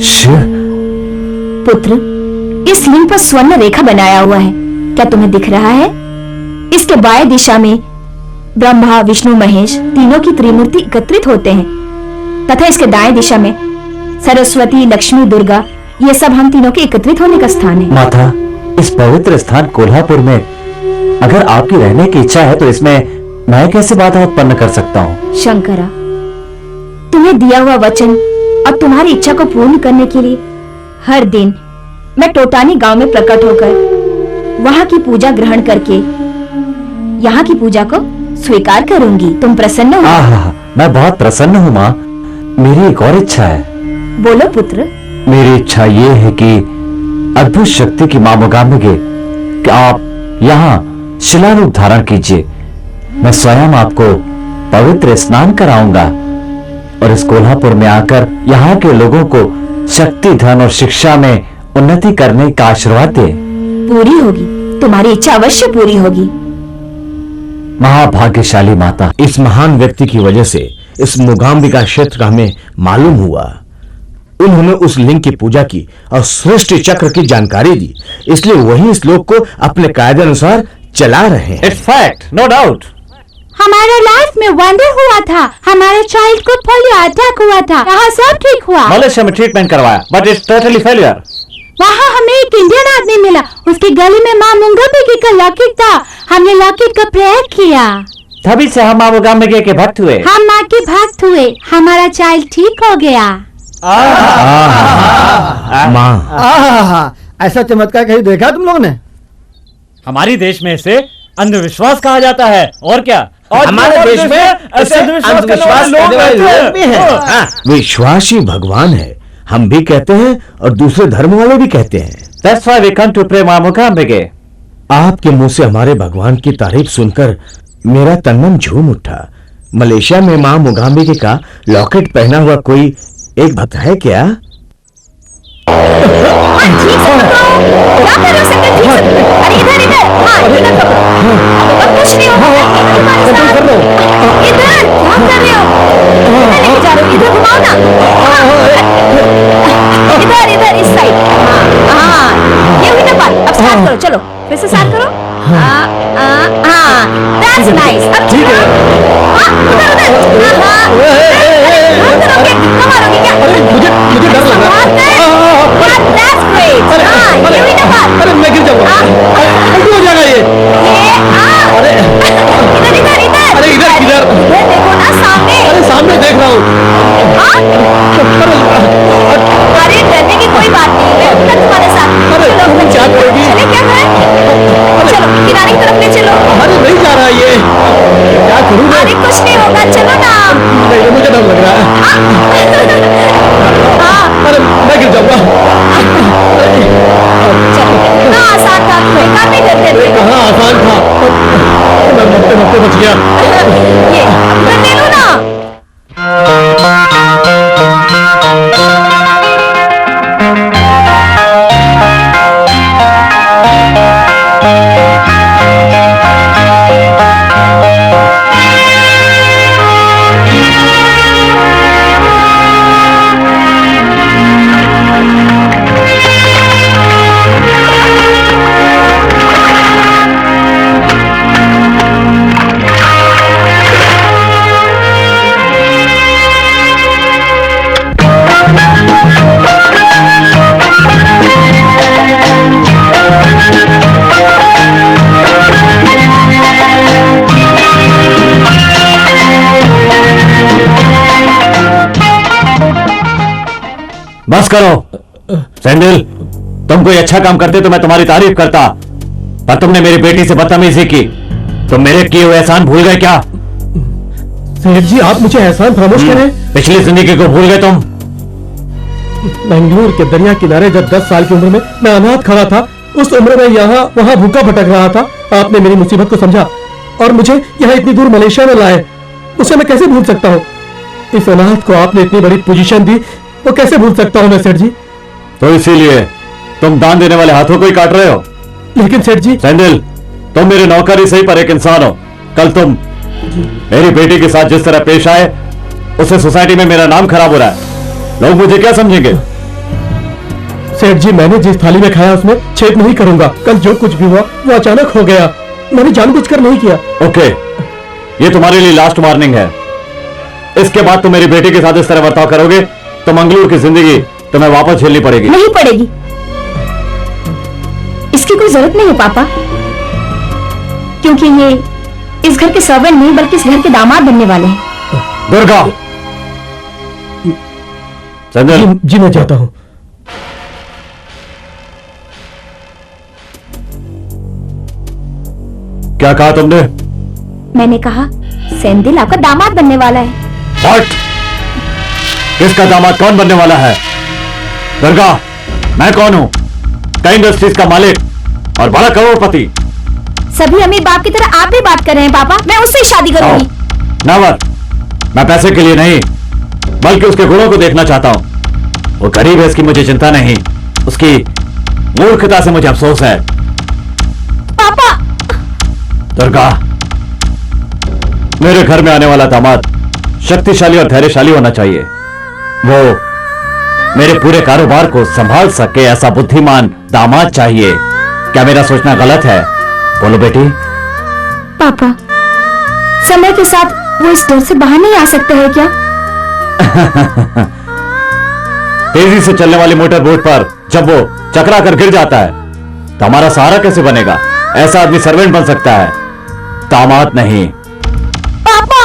शिव। पुत्र, इस लिंग पर स्वर्ण रेखा बनाया हुआ है, क्या तुम्हें दिख रहा है? इसके बाएं दिशा में ब्रह्मा विष्णु महेश तीनों की त्रिमूर्ति एकत्रित होते हैं तथा इसके दाएं दिशा में सरस्वती लक्ष्मी दुर्गा, ये सब हम तीनों के एकत्रित होने का स्थान है। माता, इस पवित्र स्थान कोल्हापुर में अगर आपकी रहने की इच्छा है तो इसमें मैं कैसे बाधा उत्पन्न कर सकता हूँ? शंकरा, तुम्हें दिया हुआ वचन और तुम्हारी इच्छा को पूर्ण करने के लिए हर दिन मैं टोटानी गांव में प्रकट होकर वहां की पूजा ग्रहण करके यहाँ की पूजा को स्वीकार करूंगी। तुम प्रसन्न हो? मैं बहुत प्रसन्न हूँ माँ। मेरी एक और इच्छा है। बोलो पुत्र। मेरी इच्छा ये है कि अद्भुत शक्ति की माँ मुगाम्बिगे कि आप यहाँ शिलारूप धारण कीजिए। मैं स्वयं आपको पवित्र स्नान कराऊंगा और इस कोल्हापुर में आकर यहाँ के लोगों को शक्ति, धन और शिक्षा में उन्नति करने का आशीर्वाद दे। पूरी होगी, तुम्हारी इच्छा अवश्य पूरी होगी। महाभाग्यशाली माता। इस महान व्यक्ति की वजह से इस मुगाम्बिका क्षेत्र का हमें मालूम हुआ। उन्होंने उस लिंग की पूजा की और सृष्टि चक्र की जानकारी दी, इसलिए वही इस लोक को अपने कायदे अनुसार चला रहे हैं। It's fact, no doubt. हमारा लाइफ में वंडर हुआ था, हमारे चाइल्ड को पोलियो अटैक हुआ था, यहाँ सब ठीक हुआ। मलेशिया में ट्रीटमेंट करवाया बट इट्स टोटली फेलियर। वहाँ हमें एक इंडियन आदमी मिला, उसके गले में माँ मुगाम्बिगे का लॉकेट था। हमने लॉकेट का प्रयोग किया, तभी से हम माँ मुगाम्बिगे के भक्त हुए। हम माँ के भक्त हुए, हमारा चाइल्ड ठीक हो गया। माँ, ऐसा चमत्कार कहीं देखा तुम लोगों ने? हमारी देश में इसे अंधविश्वास कहा जाता है, और क्या? और हमारे देश में ऐसे अंधविश्वास करने वाले लोग भी हैं। विश्वास ही भगवान है। हम भी कहते हैं और दूसरे धर्म वाले भी कहते हैं। That's why we come to pray मां मूकांबिके। आपके मुंह से हमारे भगवान की तारीफ सुनकर मेरा तन मन झूम उठा। मलेशिया में मां मूकांबिके का लॉकेट पहना हुआ कोई एक भक्त है क्या? क्या कर रहे हो सकते? ठीक से अरे इधर इधर, हाँ इधर पकड़ो। अब कुछ नहीं होगा तुम्हारे साथ। इधर क्या कर रहे हो? इधर लेके जा रहे हो, इधर घुमाओ ना। इधर इधर इस साइड। हाँ ये हुई ना बात। अब स्टार्ट करो, चलो फिर से स्टार्ट करो। हाँ दैट्स नाइस। अब ठीक है। हाँ उधर उधर। हाँ करोगे, मारोगे क्या? मुझे डर लग रहा है। That's great. हाँ ये हुई ना बात। अरे मैं गिर जाऊंगा। उल्टी हो जाएगा ये। अरे इधर इधर इधर। अरे इधर किधर? इधर देखो ना सामने। अरे सामने देख रहा हूँ। अरे डरने की कोई बात नहीं, मैं हूं ना तुम्हारे साथ। अरे चलो तुम क्या करोगी? चले क्या है? चलो किनारे की तरफ ले चलो। अरे नहीं जा रहा ये। क्या करूँ मैं? अरे कुछ नहीं होगा, चलो ना। नहीं मुझे डर लग रहा है। अरे मैं गिर जाऊंगा। चलो कितना आसान था, तुम्हें काफी डरते थे। कहाँ आसान था, मैं मरते मरते बच गया। ये अब मैं ले लो ना। बस करो सैंडल, तुम कोई अच्छा काम करते तो मैं तुम्हारी तारीफ करता, पर तुमने मेरी बेटी से बदतमीजी की। तुम मेरे किए हुए एहसान भूल गए क्या? सेठ जी आप मुझे एहसान फरामोश करें। पिछली जिंदगी को भूल गए तुम? बेंगलुरु के दरिया किनारे जब 10 साल की उम्र में मैं अनाथ खड़ा था, उस उम्र में यहाँ वहाँ भूखा भटक रहा था, आपने मेरी मुसीबत को समझा और मुझे यहाँ इतनी दूर मलेशिया में लाए। उसे मैं कैसे भूल सकता हूँ? इस अनाथ को आपने इतनी बड़ी पोजीशन दी, वो कैसे भूल सकता हूँ मैं सेठ जी? तो इसीलिए तुम दान देने वाले हाथों को ही काट रहे हो। लेकिन सेठ जी। सैंडल, तुम मेरे नौकर ही सही पर एक इंसान हो। कल तुम मेरी बेटी के साथ जिस तरह पेश आए, उससे सोसाइटी में मेरा नाम खराब हो रहा है। लोग मुझे क्या समझेंगे? सेठ जी मैंने जिस थाली में खाया उसमें छेद नहीं करूंगा। कल जो कुछ भी हुआ वो अचानक हो गया, मैंने जानबूझकर नहीं किया। ओके, ये तुम्हारे लिए लास्ट वार्निंग है। इसके बाद तुम मेरी बेटी के साथ इस तरह बर्ताव करोगे तो मंगलूर की जिंदगी तुम्हें वापस झेलनी पड़ेगी। नहीं पड़ेगी, इसकी कोई जरूरत नहीं है पापा, क्योंकि ये इस घर के सर्वेंट नहीं बल्कि इस घर के दामाद बनने वाले हैं। दुर्गा, सैंडल जी मैं चाहता हूँ। क्या कहा तुमने? मैंने कहा सेंदिल आपका दामाद बनने वाला है। What? किसका दामाद कौन बनने वाला है? दुर्गा, मैं कौन हूं? कई इंडस्ट्रीज का मालिक और बड़ा करोड़पति। सभी अमीर बाप की तरह आप भी बात कर रहे हैं पापा। मैं उससे शादी करूंगी। नेवर, मैं पैसे के लिए नहीं बल्कि उसके गुणों को देखना चाहता हूं। वो गरीब है इसकी मुझे चिंता नहीं, उसकी मूर्खता से मुझे अफसोस है। पापा। दुर्गा, मेरे घर में आने वाला दामाद शक्तिशाली और धैर्यशाली होना चाहिए। वो मेरे पूरे कारोबार को संभाल सके ऐसा बुद्धिमान दामाद चाहिए। क्या मेरा सोचना गलत है? बोलो बेटी। पापा, समय के साथ वो इस डर से बाहर नहीं आ सकते हैं क्या? तेजी से चलने वाली मोटर बोट पर जब वो चकरा कर गिर जाता है तो हमारा सहारा कैसे बनेगा? ऐसा आदमी सर्वेंट बन सकता है, दामाद नहीं। पापा।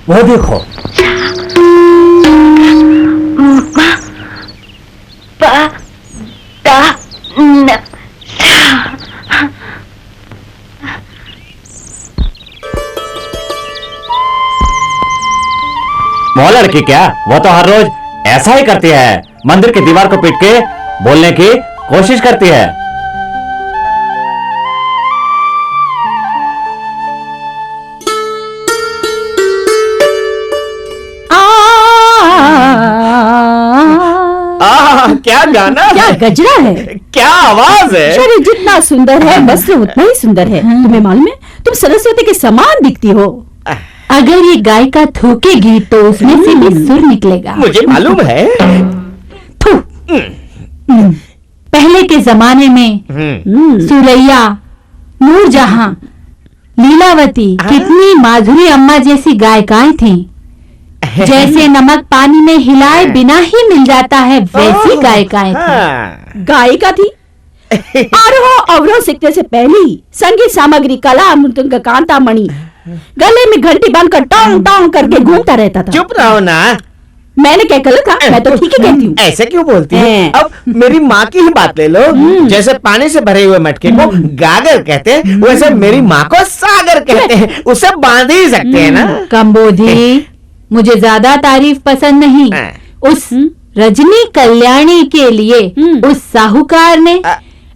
वो देखो। वो लड़की क्या, वो तो हर रोज ऐसा ही करती है, मंदिर की दीवार को पीट के बोलने की कोशिश करती है। क्या गाना क्या है? गजरा है, क्या आवाज है? शरीर जितना सुंदर है वस्त्र उतना ही सुंदर है। तुम्हें मालूम है, तुम सरस्वती के समान दिखती हो। अगर ये गाय का थूकेगी तो उसमें से भी सुर निकलेगा। मुझे मालूम है। थू। पहले के जमाने में सुरैया, नूरजहां, लीलावती, कितनी माधुरी अम्मा जैसी गायिकाएं थीं। जैसे नमक पानी में हिलाए बिना ही मिल जाता है, वैसी गायिकाएं थीं। गायिका थी आरोह अवरोह सीखने से पहले ही संगीत सामग्री, कला, मृदंग, कांता मणि गले में घंटी बांधकर टोंग टोंग करके घूमता रहता था। चुप रहो ना। मैंने क्या गलत कहा? मैं तो ठीक ही कहती हूँ। ऐसे क्यों बोलती है? अब मेरी माँ की ही बात ले लो। जैसे पानी से भरे हुए मटके को गागर कहते हैं, वैसे मेरी माँ को सागर कहते हैं। उसे बांध ही सकते हैं ना। कंबोधी, मुझे ज्यादा तारीफ पसंद नहीं। उस रजनी कल्याणी के लिए उस साहूकार ने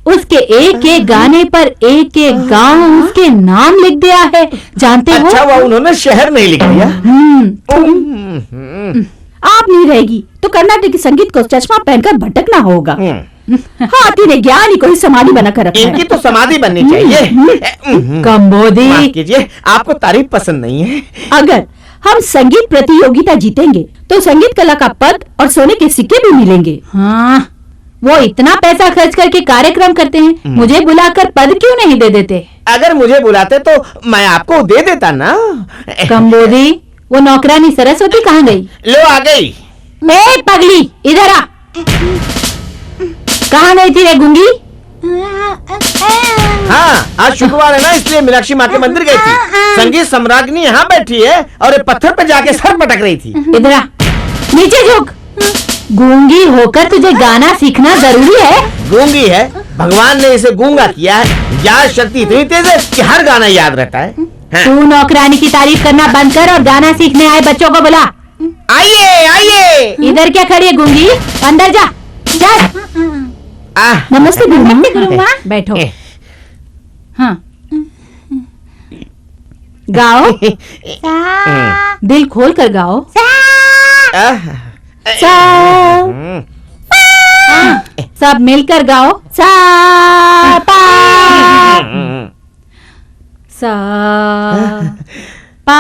उसके एक एक गाने पर एक एक गांव उसके नाम लिख दिया है, जानते हो? अच्छा, वो उन्होंने शहर नहीं लिख दिया। आप नहीं रहेगी तो कर्नाटक संगीत को चश्मा पहनकर भटकना होगा। हाथी ने ज्ञानी को ही समाधि बनाकर रखा है। इनकी तो समाधि बननी चाहिए। कंबोधी, माफ कीजिए, आपको तारीफ पसंद नहीं है। अगर हम संगीत प्रतियोगिता जीतेंगे तो संगीत कला का पद और सोने के सिक्के भी मिलेंगे। हाँ, वो इतना पैसा खर्च करके कार्यक्रम करते हैं, मुझे बुलाकर पद क्यों नहीं दे देते? अगर मुझे बुलाते तो मैं आपको दे देता ना। कंबोधी, वो नौकरानी सरस्वती कहाँ गई? लो आ गई। ए पगली, इधर आ। कहाँ गई थी रे गुंगी? हाँ, आज शुक्रवार है ना, इसलिए मीनाक्षी माँ के मंदिर गई थी। संगीत सम्राज्ञी यहाँ बैठी है और ये पत्थर पे जाके सर पटक रही थी। इधर आ, नीचे झुक। गूंगी होकर तुझे गाना सीखना जरूरी है? गूंगी है, भगवान ने इसे गूंगा किया है। याद शक्ति इतनी तेज है कि हर गाना याद रहता है। हाँ। तू नौकरानी की तारीफ करना बंद कर और गाना सीखने आए बच्चों को बुला। आइए आइए। इधर क्या खड़ी है गूंगी? अंदर जा, चल। नमस्ते गुरुमा। बैठो। हाँ, गाओ, दिल खोल कर गाओ। सब मिलकर गाओ। सा पा सा पा।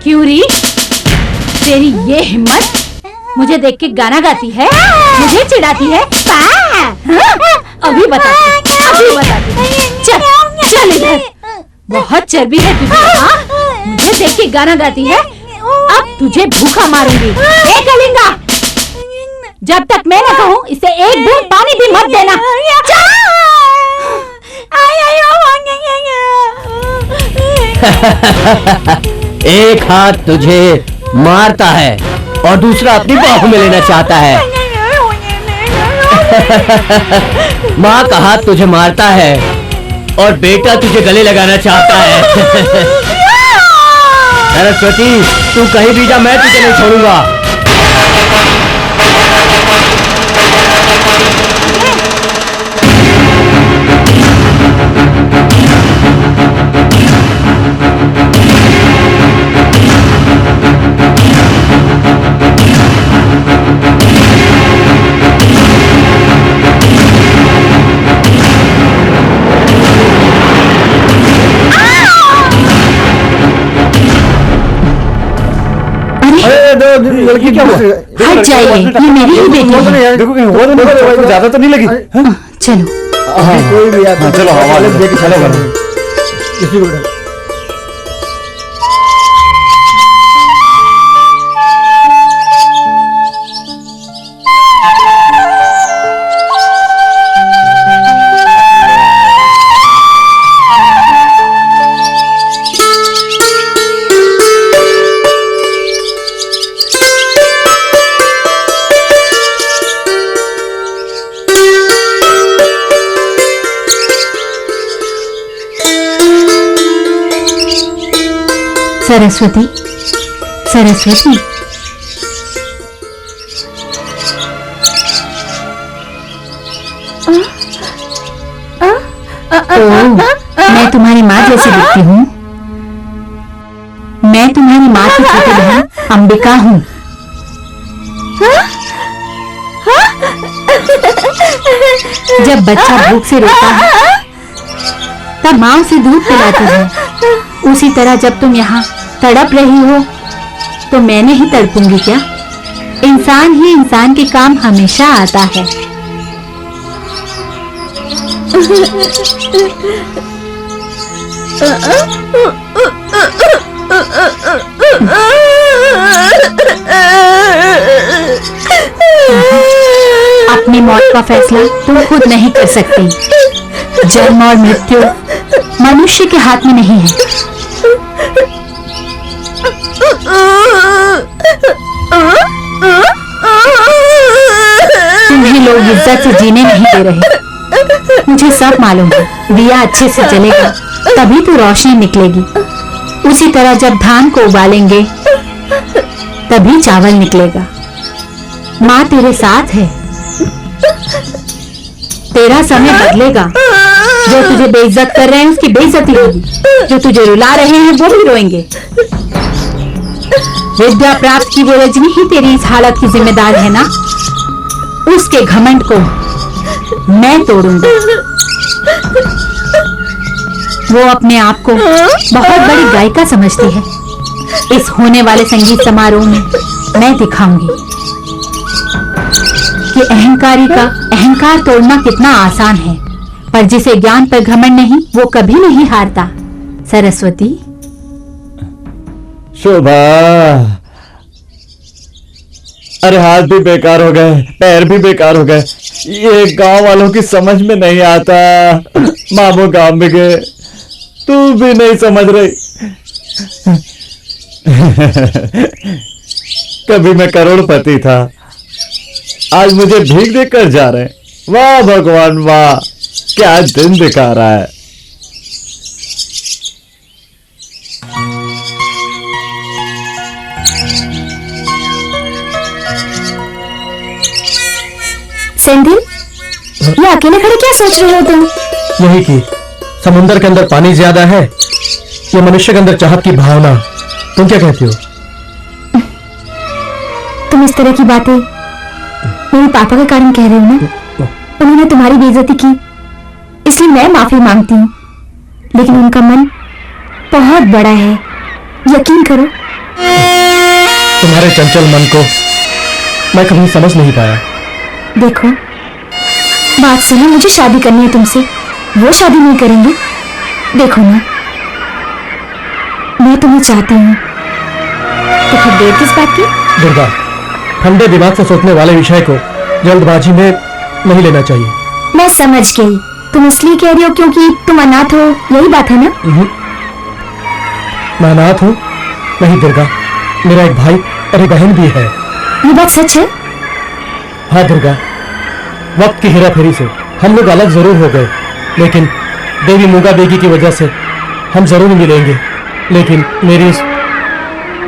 क्यों री, तेरी ये हिम्मत? मुझे देख के गाना गाती है, मुझे चिढ़ाती है। अभी बताती, अभी बताती। चल चल इधर, बहुत चर्बी है तुझे। हाँ, मुझे देख के गाना गाती है, अब तुझे भूखा मारूंगी। ए कलिंगा, जब तक मैं न कहूँ इसे एक बूंद पानी भी मत देना। एक हाथ तुझे मारता है और दूसरा अपनी बाहों में लेना चाहता है। माँ का हाथ तुझे मारता है और बेटा तुझे गले लगाना चाहता है। सरस्वती, तू कहीं भी जा, मैं तुझे नहीं छोड़ूंगा। लड़की क्या हुआ? हट जाइए, ये मेरी ही बेटी है। देखो कहीं हुआ तो नहीं, ज्यादा तो नहीं लगी? चलो। कोई भी आता, चलो हवाले देख चलो घर। किसी को सरस्वती, सरस्वती, मैं तुम्हारी माँ जैसी दिखती हूँ। मैं तुम्हारी माँ की छोटी बहन अंबिका हूँ। जब बच्चा भूख से रोता है तब माँ उसे दूध पिलाती है। उसी तरह जब तुम यहाँ तड़प रही हो तो मैं नहीं तड़पूंगी क्या? इंसान ही इंसान के काम हमेशा आता है। अपनी मौत का फैसला तुम खुद नहीं कर सकती। जन्म और मृत्यु मनुष्य के हाथ में नहीं है। तुम्हें लोग इज्जत से जीने नहीं दे रहे। मुझे सब मालूम है। दिया अच्छे से जलेगा तभी तो रोशनी निकलेगी। उसी तरह जब धान को उबालेंगे तभी चावल निकलेगा। माँ तेरे साथ है। तेरा समय बदलेगा। जो तुझे बेइज्जत कर रहे हैं उसकी बेइज्जती होगी। जो तुझे रुला रहे हैं वो भी रोएंगे। विद्या प्राप्त की वो रजनी ही तेरी इस हालत की जिम्मेदार है ना? उसके घमंड को मैं तोड़ूंगी। वो अपने आप को बहुत बड़ी गायिका समझती है। इस होने वाले संगीत समारोह में मैं दिखाऊंगी कि अहंकारी का अहंकार तोड़ना कितना आसान है, पर जिसे ज्ञान पर घमंड नहीं वो कभी नहीं हारता। सरस्वती, शोभा, अरे हाथ भी बेकार हो गए, पैर भी बेकार हो गए। ये गांव वालों की समझ में नहीं आता। मामू गांव में गए, तू भी नहीं समझ रही। कभी मैं करोड़पति था, आज मुझे भीख देकर जा रहे हैं। वाह भगवान वाह, क्या दिन दिखा रहा है। सेंधिल, ये अकेले खड़े क्या सोच रहे हो तुम? यही कि समुंदर के अंदर पानी ज्यादा है, ये मनुष्य के अंदर चाहत की भावना। तुम क्या कहती हो? तुम इस तरह की बातें मेरे पापा के कारण कह रहे हो ना? उन्होंने तुम्हारी बेइज्जती की इसलिए मैं माफी मांगती हूँ, लेकिन उनका मन बहुत बड़ा है, यकीन करो। तुम्हारे चंचल मन को मैं कभी समझ नहीं पाया। देखो, बात सही, मुझे शादी करनी है तुमसे, वो शादी नहीं करेंगे। देखो ना, मैं तुम्हें चाहती हूँ, तो फिर देर किस बात की? दुर्गा, ठंडे दिमाग से सोचने वाले विषय को जल्दबाजी में नहीं लेना चाहिए। मैं समझ गई, तुम इसलिए कह रही हो क्योंकि तुम अनाथ हो, यही बात है ना? मैं अनाथ हूँ? नहीं दुर्गा, मेरा एक भाई और एक बहन भी है। ये बात सच है? हाँ दुर्गा, वक्त की हेराफेरी से हम लोग अलग जरूर हो गए, लेकिन देवी मूंगा बेगी की वजह से हम जरूर मिलेंगे। लेकिन मेरी इस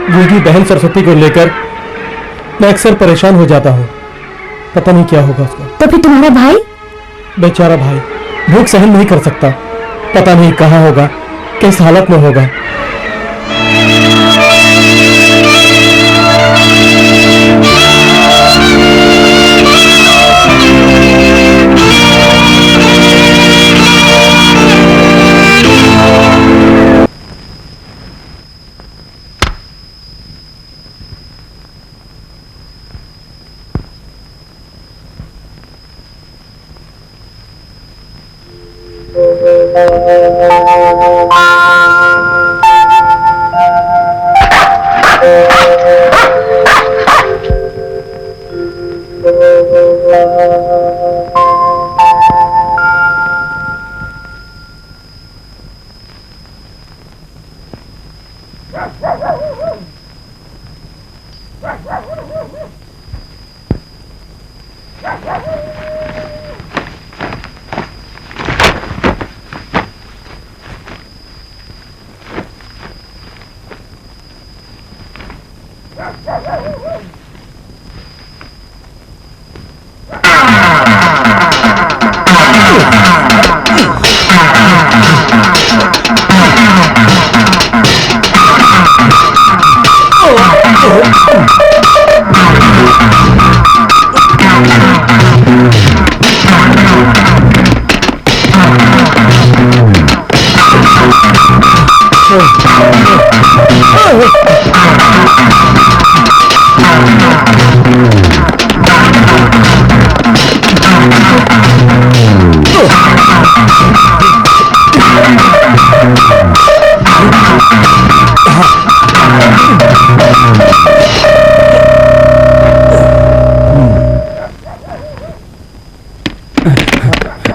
बूढ़ी बहन सरस्वती को लेकर मैं अक्सर परेशान हो जाता हूँ। पता नहीं क्या होगा उसका। तो फिर तुम्हारा भाई? बेचारा भाई भूख सहन नहीं कर सकता, पता नहीं कहाँ होगा, किस हालत में होगा।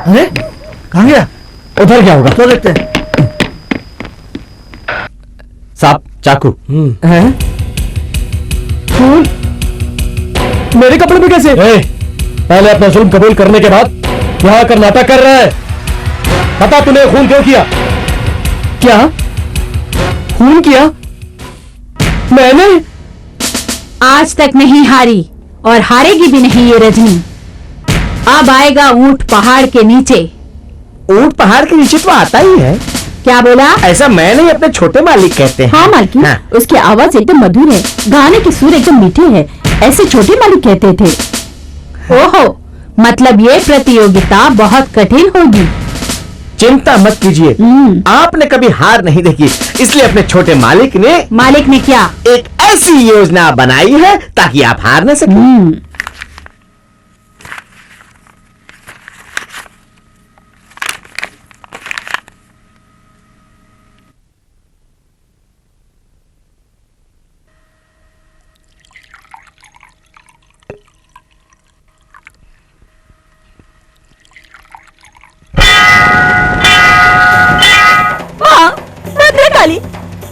अरे कहाँ गया? उधर क्या होगा? तो देखते हैं। साहब चाकू। हैं? खून मेरे कपड़े में कैसे? पहले अपना जुल्म कबूल करने के बाद यहाँ आकर नाटक कर रहा है। बता तूने खून क्यों किया? क्या खून किया मैंने? आज तक नहीं हारी और हारेगी भी नहीं ये रजनी। अब आएगा ऊंट पहाड़ के नीचे। ऊंट पहाड़ के नीचे तो आता ही है। क्या बोला? ऐसा मैं नहीं, अपने छोटे मालिक कहते हैं। हाँ मालकिन, हाँ। उसकी आवाज एकदम मधुर है, गाने के सुर एकदम मीठे हैं, ऐसे छोटे मालिक कहते थे। ओहो, मतलब ये प्रतियोगिता बहुत कठिन होगी। चिंता मत कीजिए, आपने कभी हार नहीं देखी, इसलिए अपने छोटे मालिक ने क्या एक ऐसी योजना बनाई है ताकि आप हार न सकें।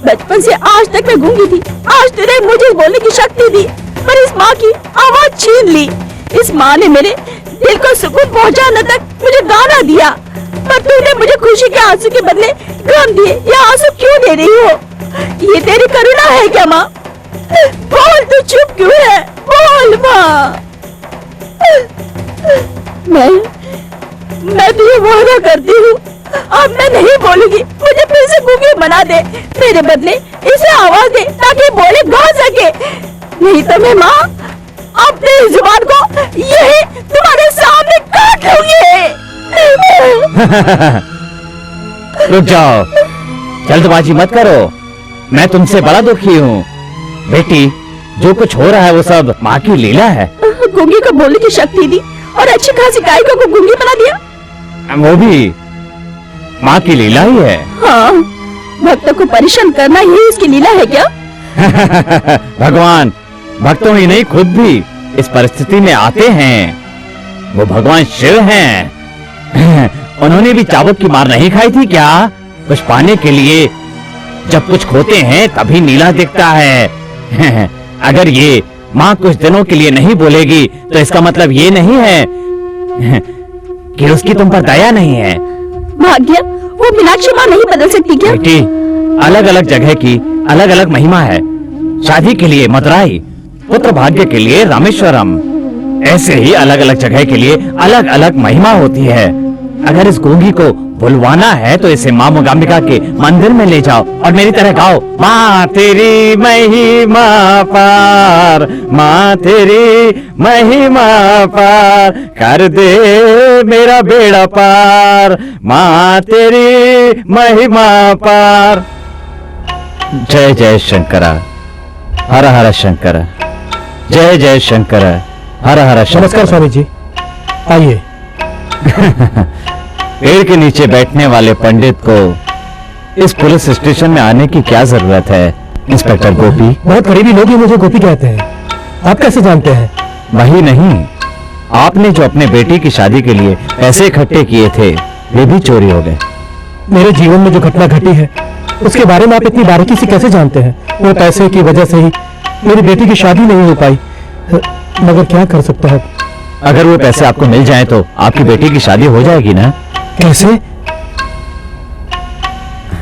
बचपन से आज तक मैं गूंगी थी, आज तूने मुझे बोलने की शक्ति दी, पर इस माँ की आवाज छीन ली। इस माँ ने मेरे दिल को सुकून पहुँचाने तक मुझे गाना दिया, पर तूने मुझे खुशी के आंसू के बदले गम दिए। ये आंसू क्यों दे रही हो? ये तेरी करुणा है क्या माँ? बोल, तू चुप क्यों है? बोल माँ। मैं तुझे वादा करती हूँ, अब मैं नहीं बोलूंगी। मुझे फिर से गूंगी बना दे, मेरे बदले इसे आवाज दे ताकि बोले गा सके, नहीं तो मैं माँ अपनी जुबान को यही तुम्हारे सामने काट लूंगी। रुक जाओ, जल्दबाजी मत करो, मैं तुमसे बड़ा दुखी हूँ। बेटी, जो कुछ हो रहा है वो सब माँ की लीला है। गूंगी को बोलने की शक्ति दी और अच्छी खासी गायिका को गूंगी बना दिया। वो भी माँ की लीला ही है। हाँ, भक्तों को परेशान करना यही उसकी लीला है क्या? भगवान भक्तों ही नहीं, खुद भी इस परिस्थिति में आते हैं। वो भगवान शिव हैं। उन्होंने भी चाबुक की मार नहीं खाई थी क्या? कुछ पाने के लिए जब कुछ खोते हैं तभी नीला दिखता है। अगर ये माँ कुछ दिनों के लिए नहीं बोलेगी तो इसका मतलब ये नहीं है कि उसकी तुम पर दया नहीं है। भाग्य, वो मीनाक्षी माँ नहीं बदल सकती क्या? बेटी, अलग अलग जगह की अलग अलग महिमा है। शादी के लिए मदुराई, पुत्र भाग्य के लिए रामेश्वरम, ऐसे ही अलग अलग जगह के लिए अलग अलग महिमा होती है। अगर इस गूंगी को बुलवाना है तो इसे माँ मोगाम्बिका के मंदिर में ले जाओ और मेरी तरह गाओ, माँ तेरी महिमा पार, माँ तेरी महिमा पार, कर दे मेरा बेड़ा पार, माँ तेरी महिमा पार। जय जय शंकरा, हर हर शंकर, जय जय शंकर, हर हर शंकर। नमस्कार स्वामी जी, आइए। पेड़ के नीचे बैठने वाले पंडित को इस पुलिस स्टेशन में आने की क्या जरूरत है? इंस्पेक्टर गोपी, बहुत करीबी लोग ही मुझे गोपी कहते हैं। आप कैसे जानते हैं? वही नहीं, आपने जो अपने बेटी की शादी के लिए पैसे इकट्ठे किए थे वे भी चोरी हो गए। मेरे जीवन में जो घटना घटी है उसके बारे में आप इतनी बारीकी से कैसे जानते हैं? वो पैसे की वजह से ही मेरी बेटी की शादी नहीं हो पाई, मगर क्या कर सकता हूँ? अगर वो पैसे आपको मिल जाएं तो आपकी बेटी की शादी हो जाएगी ना? कैसे?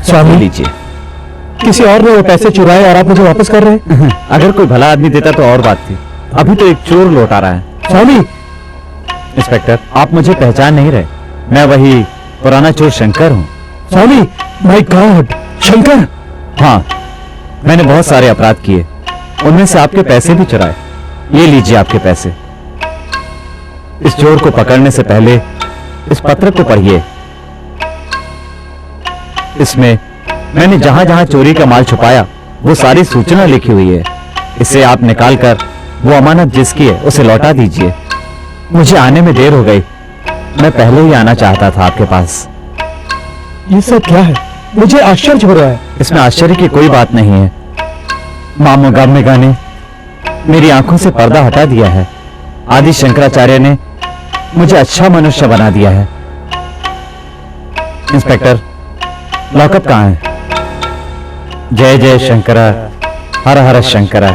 स्वामी, लीजिए। किसी और ने वो पैसे चुराए और आप मुझे वापस कर रहे हैं? अगर कोई भला आदमी देता तो और बात थी, अभी तो एक चोर लौट आ रहा है। स्वामी! इंस्पेक्टर, आप मुझे पहचान नहीं रहे, मैं वही पुराना चोर शंकर हूँ। स्वामी, माय गॉड, शंकर! हाँ, मैंने बहुत सारे अपराध किए, उनमें से आपके पैसे भी चुराए। ये लीजिए आपके पैसे। इस चोर को पकड़ने से पहले इस पत्र को पढ़िए। इसमें मैंने जहां जहां चोरी का माल छुपाया वो सारी सूचना लिखी हुई है। इसे आप निकालकर वो अमानत जिसकी है उसे लौटा दीजिए। मुझे आने में देर हो गई, मैं पहले ही आना चाहता था आपके पास। ये सब क्या है? मुझे आश्चर्य हो रहा है। इसमें आश्चर्य की कोई बात नहीं है। माँ मोगाम्बिका ने मेरी आंखों से पर्दा हटा दिया है। आदि शंकराचार्य ने मुझे अच्छा मनुष्य बना दिया है। इंस्पेक्टर, लॉकअप कहाँ है? जय जय शंकरा, हर हर शंकरा,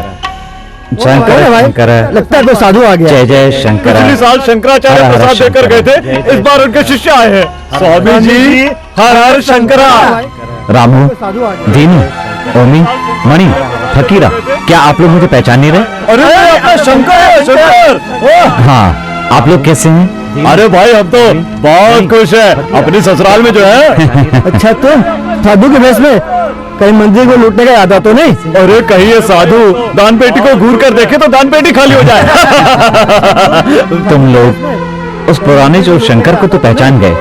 शंकर शंकर, लगता है कोई साधु आ गया। जय जय शंकरा। पिछले साल शंकराचार्य हर हर प्रसाद देकर गए थे, शंकरा। इस बार उनके शिष्य आए हैं। स्वामी जी हर हर शंकरा। रामू, दीनू, ओमी, मणि, फकीरा, क्या आप लोग मुझे पहचान नहीं रहे? अरे अपना शंकर है, शंकर। हाँ, आप लोग कैसे हैं? अरे भाई हम तो बहुत खुश है अपनी ससुराल में जो है। अच्छा, तुम साधु के भेष में कहीं मंदिर को लूटने का याद तो नहीं? अरे कहीं ये साधु दान पेटी को घूर कर देखे तो दान पेटी खाली हो जाए। तुम लोग उस पुराने जो शंकर को तो पहचान गए,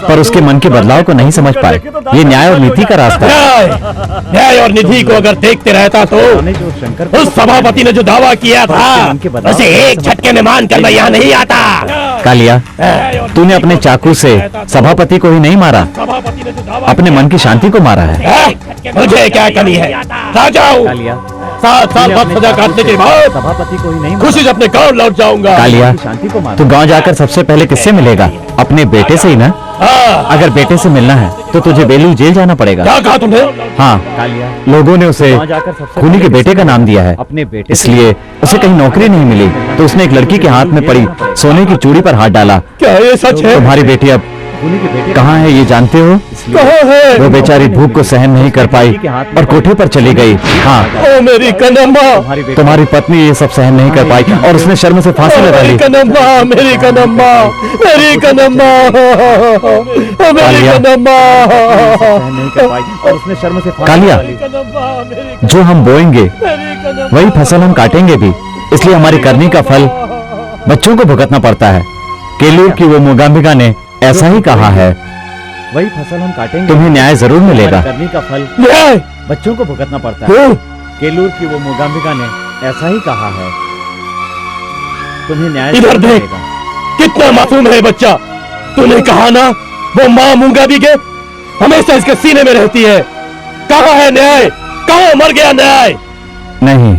पर उसके मन के बदलाव को नहीं समझ पाए। ये न्याय और नीति का रास्ता है। न्याय और निधि को अगर देखते रहता तो उस सभापति ने जो दावा किया था उसे एक झटके में मान कर मैं यहाँ नहीं आता। कालिया, तूने अपने चाकू से सभापति को ही नहीं मारा, अपने मन की शांति को मारा है। मुझे क्या कमी है? राजा हूँ। 7 साल बाद सजा काटने के बाद सभापति को ही नहीं खुशी से अपने गांव लौट जाऊंगा। कालिया, तू गांव जाकर सबसे पहले किससे मिलेगा? अपने बेटे से ही ना? अगर बेटे से मिलना है तो तुझे बेलूर जेल जाना पड़ेगा। क्या कहा तुमने? हाँ, लोगों ने उसे खूनी के बेटे का नाम दिया है, इसलिए उसे कहीं नौकरी नहीं मिली तो उसने एक लड़की के हाथ में पड़ी सोने की चूड़ी पर हाथ डाला। क्या ये सच है? तुम्हारी बेटी अब कहाँ है ये जानते हो? कहाँ है? वो बेचारी भूख को सहन नहीं कर पाई और कोठे पर चली गई। हाँ, ओ मेरी कदम्बा, तुम्हारी पत्नी ये सब सहन नहीं कर पाई और उसने शर्म से फांसी लगा ली। मेरी कदम्बा, मेरी कदम्बा, मेरी कदम्बा, मेरी कदम्बा। कालिया, जो हम बोएंगे वही फसल हम काटेंगे भी, इसलिए हमारी करनी का फल बच्चों को भुगतना पड़ता है। केलूर की वो मूकांबिका ने ऐसा ही कहा है, वही फसल हम काटेंगे, तुम्हें न्याय जरूर मिलेगा। करनी का फल न्याय बच्चों को भुगतना पड़ता है। केलूर की वो मूकांबिका ने ऐसा ही कहा है, तुम्हें न्याय इधर जरूर देख, मिलेगा। कितना मासूम है बच्चा। तूने कहा ना वो माँ मूंगांबिका हमेशा इसके सीने में रहती है। कहाँ है न्याय? कहाँ मर गया न्याय? नहीं,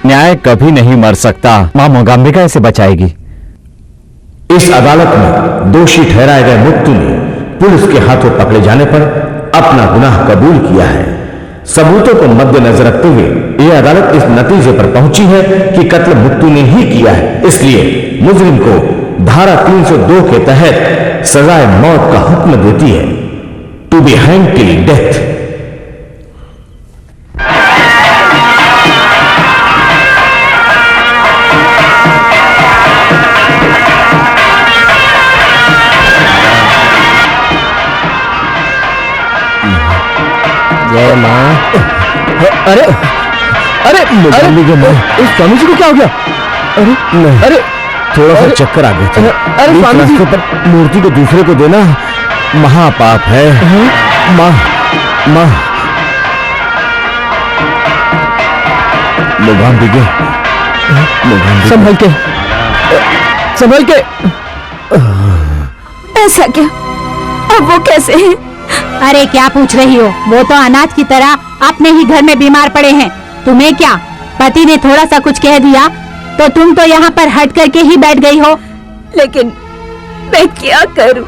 न्याय कभी नहीं मर सकता। माँ मूकांबिका इसे बचाएगी। इस अदालत में दोषी ठहराए गए मुत्तु ने पुलिस के हाथों पकड़े जाने पर अपना गुनाह कबूल किया है। सबूतों को मद्देनजर रखते हुए यह अदालत इस नतीजे पर पहुंची है कि कत्ल मुत्तु ने ही किया है, इसलिए मुजरिम को धारा 302 के तहत सजाए मौत का हुक्म देती है, to be hang till death. जय माँ। अरे अरे अरे इस स्वामी जी को क्या हो गया? अरे नहीं, अरे थोड़ा सा चक्कर आ गया था। अरे बीच स्वामी जी, रास्ते पर मूर्ति को दूसरे को देना महापाप है। माँ माँ मूकांबिका, संभल के, संभल के। ऐसा क्या? अब वो कैसे है? अरे क्या पूछ रही हो? वो तो अनाथ की तरह अपने ही घर में बीमार पड़े हैं। तुम्हें क्या, पति ने थोड़ा सा कुछ कह दिया तो तुम तो यहाँ पर हट करके ही बैठ गई हो। लेकिन मैं क्या करूं?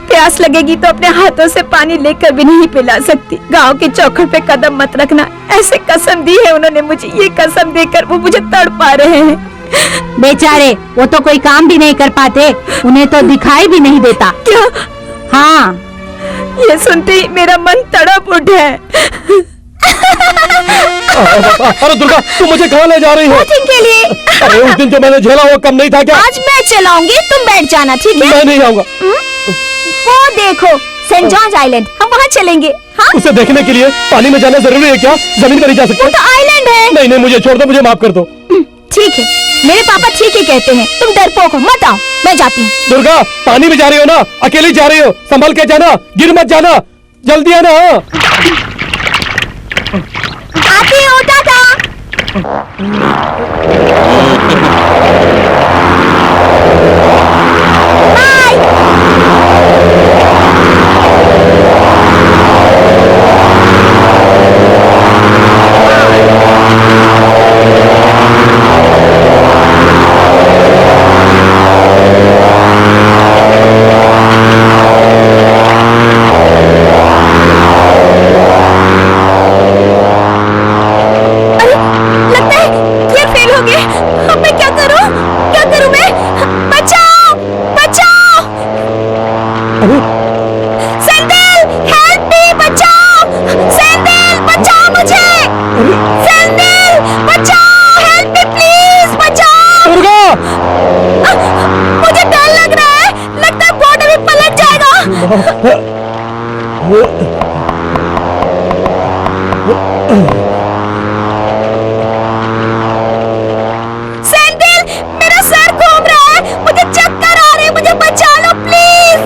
प्यास लगेगी तो अपने हाथों से पानी लेकर भी नहीं पिला सकती। गांव के चौखट पे कदम मत रखना, ऐसे कसम दी है उन्होंने मुझे। ये कसम देकर वो मुझे तड़पा रहे हैं। बेचारे, वो तो कोई काम भी नहीं कर पाते, उन्हें तो दिखाई भी नहीं देता। क्या? हाँ, ये सुनते ही मेरा मन तड़प उठा है। अरे दुर्गा, तुम मुझे कहाँ ले जा रही हो? कोचिंग के लिए। अरे उस दिन जो मैंने झेला वो कम नहीं था क्या? आज मैं चलाऊंगी, तुम बैठ जाना, ठीक है? मैं नहीं आऊंगा। वो देखो सेंट जॉर्ज आइलैंड, हम वहाँ चलेंगे। हाँ? उसे देखने के लिए पानी में जाना जरूरी है क्या? जमीन पर नहीं जा सकते? वो तो आइलैंड है। नहीं नहीं, मुझे छोड़ दो, मुझे माफ कर दो। ठीक है, मेरे पापा ठीक ही कहते हैं। तुम डरपोक हो, मत आओ, मैं जाती हूँ। दुर्गा, पानी में जा रही हो ना? अकेली जा रही हो? संभल के जाना, गिर मत जाना, जल्दी आना। आती हूँ, टाटा। सैंडल, मेरा सर घूम रहा है, मुझे चक्कर आ रहे हैं, मुझे बचा लो प्लीज।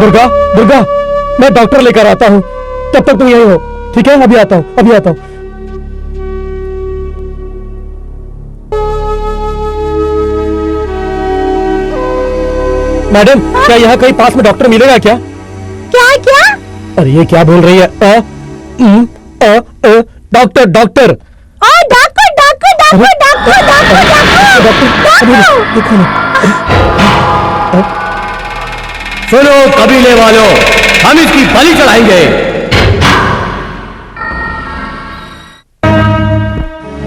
दुर्गा, दुर्गा, मैं डॉक्टर लेकर आता हूँ, तब तक तुम यही हो, ठीक है? अभी आता हूँ, अभी आता हूँ। मैडम, क्या यहाँ कहीं पास में डॉक्टर मिलेगा क्या? क्या क्या? अरे ये क्या बोल रही है? Doctor, doctor. Doctor, doctor, doctor, doctor, doctor, doctor. सुनो कबीले वालों, हम इसकी बलि चढ़ाएंगे।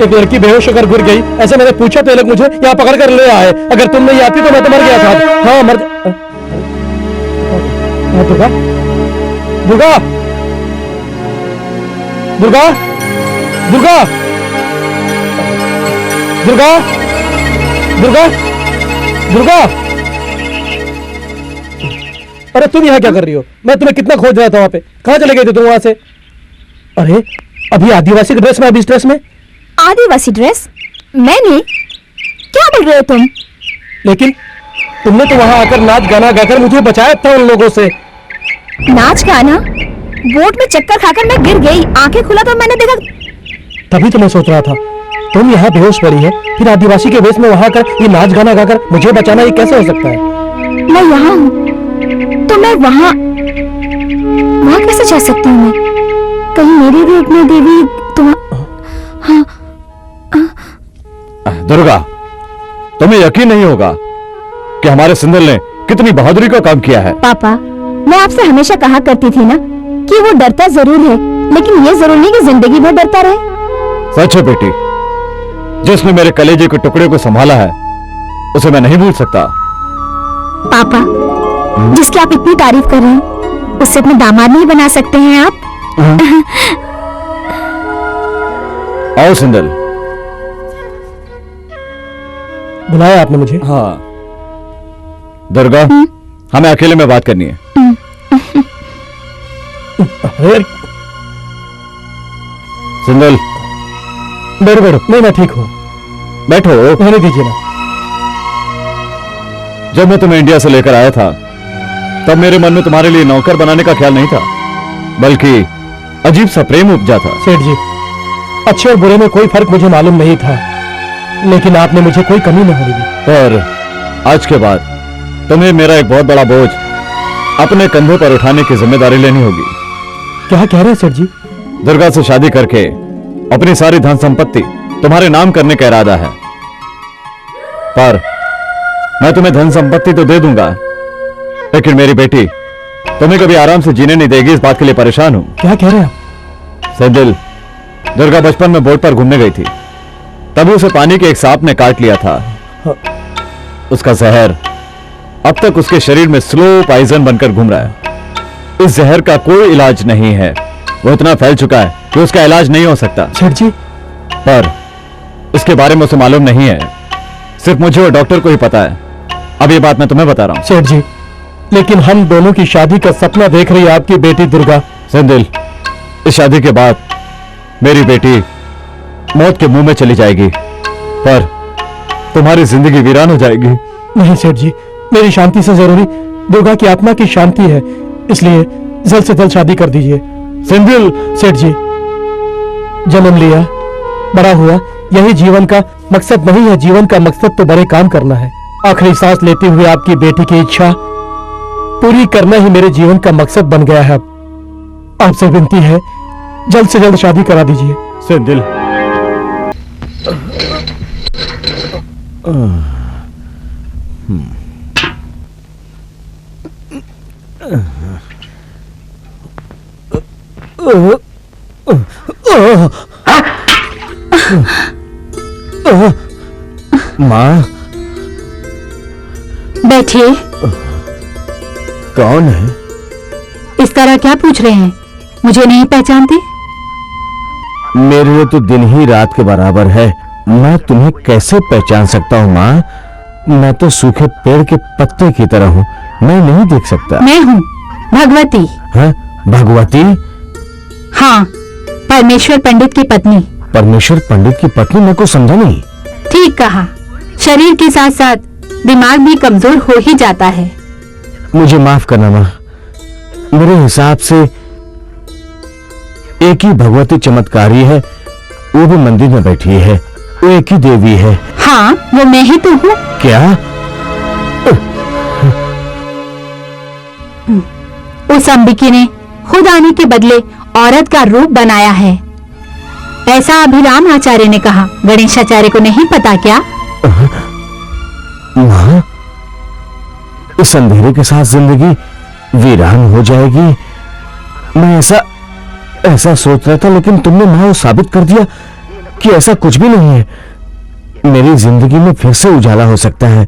एक लड़की बेहोश होकर गिर गई, ऐसे मैंने पूछा तो ये लोग मुझे यहाँ पकड़ कर ले आए। अगर तुम नहीं आती तो मैं तो मर गया था। हाँ मर। दुर्गा, दुर्गा, दुर्गा, दुर्गा, दुर्गा, दुर्गा, दुर्गा। अरे तुम यहाँ क्या कर रही हो? मैं तुम्हें कितना खोज रहा था वहां पे। कहाँ चले गए थे तुम वहां से? अरे अभी आदिवासी ड्रेस में, अभी इस ड्रेस में। आदिवासी ड्रेस? मैं नहीं। क्या बोल रहे हो तुम? लेकिन तुमने तो वहां आकर नाच गाना गाकर मुझे बचाया था उन लोगों से। नाच गाना? बोट में चक्कर खाकर मैं गिर गई, आंखें खुला तो मैंने देखा। तभी तो मैं सोच रहा था तुम यहाँ बेहोश पड़ी है, फिर आदिवासी के वेश में वहां आकर ये नाच गाना गाकर मुझे बचाना, ये कैसे हो सकता है? मैं यहाँ हूँ तो मैं वहाँ कैसे जा सकती हूँ? मैं कहीं मेरी भी अपनी देवी तो। हाँ। दुर्गा, तुम्हें यकीन नहीं होगा कि हमारे सिंदल ने कितनी बहादुरी का काम किया है। पापा, मैं आपसे हमेशा कहा करती थी ना कि वो डरता जरूर है, लेकिन ये जरूर नहीं कि जिंदगी भर डरता रहे। सच है बेटी, जिसने मेरे कलेजे के टुकड़े को संभाला है उसे मैं नहीं भूल सकता। पापा, जिसकी आप इतनी तारीफ कर रहे हैं उससे अपने दामाद नहीं बना सकते हैं आप? आओ सिंदल। बुलाया आपने मुझे? हाँ दुर्गा, हमें अकेले में बात करनी है। सिंदल, बैठो बैठो। नहीं मैं ठीक हूँ। बैठो। रहने दीजिए ना। जब मैं तुम्हें इंडिया से लेकर आया था तब मेरे मन में तुम्हारे लिए नौकर बनाने का ख्याल नहीं था, बल्कि अजीब सा प्रेम उपजा था। सेठ जी, अच्छे और बुरे में कोई फर्क मुझे मालूम नहीं था, लेकिन आपने मुझे कोई कमी नहीं होने दी। पर आज के बाद तुम्हें मेरा एक बहुत बड़ा बोझ अपने कंधों पर उठाने की जिम्मेदारी लेनी होगी। क्या कह रहे हैं सेठ जी? दुर्गा से शादी करके अपनी सारी धन संपत्ति तुम्हारे नाम करने का इरादा है, पर मैं तुम्हें धन संपत्ति तो दे दूंगा, लेकिन मेरी बेटी तुम्हें कभी आराम से जीने नहीं देगी। इस बात के लिए परेशान हूं। क्या कह रहे हैं? सेंदिल, दुर्गा बचपन में बोट पर घूमने गई थी, तभी उसे पानी के एक सांप ने काट लिया था। उसका जहर अब तक उसके शरीर में स्लो पॉइजन बनकर घूम रहा है। इस जहर का कोई इलाज नहीं है, वो इतना फैल चुका है कि उसका इलाज नहीं हो सकता। सेठ जी, पर इसके बारे में उसे मालूम नहीं है, सिर्फ मुझे और डॉक्टर को ही पता है। अब ये बात मैं तुम्हें बता रहा हूं। सेठ जी, लेकिन हम दोनों की शादी का सपना देख रही है आपकी बेटी दुर्गा। सेंदिल, इस शादी के बाद मेरी बेटी मौत के मुंह में चली जाएगी, पर तुम्हारी जिंदगी वीरान हो जाएगी। नहीं सेठ जी, मेरी शांति से जरूरी दुर्गा की आत्मा की शांति है, इसलिए जल्द से जल्द शादी कर दीजिए। सिंधिल, सेठ जी, जन्म लिया, बड़ा हुआ, यही जीवन का मकसद नहीं है। जीवन का मकसद तो बड़े काम करना है। आखिरी सांस लेते हुए आपकी बेटी की इच्छा पूरी करना ही मेरे जीवन का मकसद बन गया है। अब आपसे विनती है, जल्द से जल्द शादी करा दीजिए। सिंधिल, माँ, बैठिए। कौन है? इस तरह क्या पूछ रहे हैं? मुझे नहीं पहचानते? मेरे लिए तो दिन ही रात के बराबर है। मैं तुम्हें कैसे पहचान सकता हूँ माँ? मैं तो सूखे पेड़ के पत्ते की तरह हूँ, मैं नहीं देख सकता। मैं हूँ भगवती। हाँ, भगवती? हाँ, परमेश्वर पंडित की पत्नी। परमेश्वर पंडित की पत्नी? मेरे को समझा नहीं। ठीक कहा, शरीर के साथ साथ दिमाग भी कमजोर हो ही जाता है। मुझे माफ करना माँ, मेरे हिसाब से एक ही भगवती चमत्कारी है, वो भी मंदिर में बैठी है, वो एक ही देवी है। हाँ, वो मैं ही तो हूँ। क्या? उस अंबिके ने खुद आने के बदले औरत का रूप बनाया है, ऐसा अभिराम आचार्य ने कहा। गणेशाचार्य को नहीं पता क्या? माँ, इस अंधेरे के साथ जिंदगी वीरान हो जाएगी, मैं ऐसा सोच रहा था, लेकिन तुमने माँ साबित कर दिया कि ऐसा कुछ भी नहीं है। मेरी जिंदगी में फिर से उजाला हो सकता है।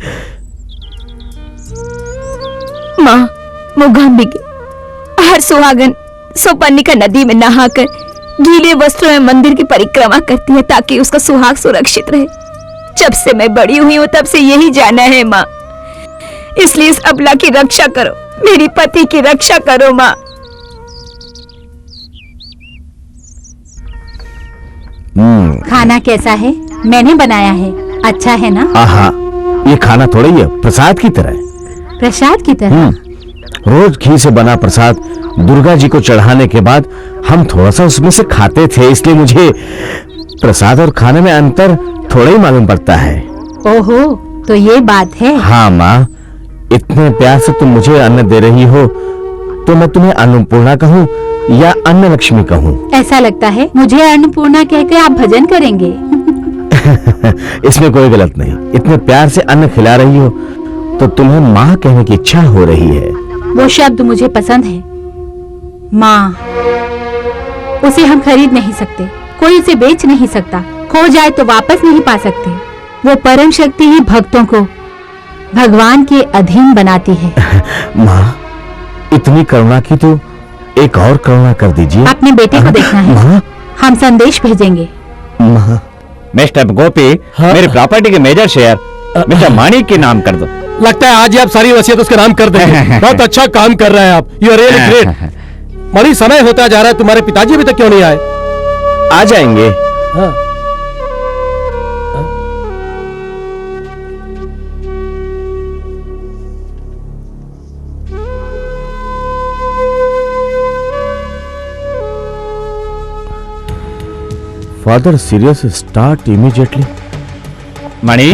माँ, मूकांबिका हर सुहागन सोपानिका नदी में नहाकर गीले वस्त्रों में मंदिर की परिक्रमा करती है ताकि उसका सुहाग सुरक्षित रहे। जब से मैं बड़ी हुई हूँ तब से यही जाना है माँ, इसलिए इस अबला की रक्षा करो, मेरी पति की रक्षा करो माँ। खाना कैसा है? मैंने बनाया है, अच्छा है ना? आहा, ये खाना थोड़ा ही है, प्रसाद की तरह है। प्रसाद की तरह? रोज घी से बना प्रसाद दुर्गा जी को चढ़ाने के बाद हम थोड़ा सा उसमें से खाते थे, इसलिए मुझे प्रसाद और खाने में अंतर थोड़ा ही मालूम पड़ता है। ओहो, तो ये बात है। हाँ माँ, इतने प्यार से तुम मुझे अन्न दे रही हो, तो मैं तुम्हें अन्नपूर्णा कहूँ या अन्न लक्ष्मी कहूँ? ऐसा लगता है मुझे अन्नपूर्णा कहकर आप भजन करेंगे। इसमें कोई गलत नहीं, इतने प्यार से अन्न खिला रही हो तो तुम्हें माँ कहने की इच्छा हो रही है। वो शब्द मुझे पसंद है, माँ। उसे हम खरीद नहीं सकते, कोई उसे बेच नहीं सकता, खो जाए तो वापस नहीं पा सकते। वो परम शक्ति ही भक्तों को भगवान के अधीन बनाती है। माँ, इतनी करुणा की तो एक और करुणा कर दीजिए। अपने बेटे को देखना है। माँ, हम संदेश भेजेंगे। माँ, मिस्टर गोपी, मेरी प्रॉपर्टी के मेजर शेयर मिस्टर माणिक के नाम कर दो। लगता है आज ही आप सारी वसीयत उसके नाम कर देंगे। बहुत अच्छा काम कर रहे हैं आप, यू आर रियली ग्रेट। बड़ी समय होता जा रहा है, तुम्हारे पिताजी अभी तक क्यों नहीं आए? आ जाएंगे। हाँ। Father serious start immediately. Mani,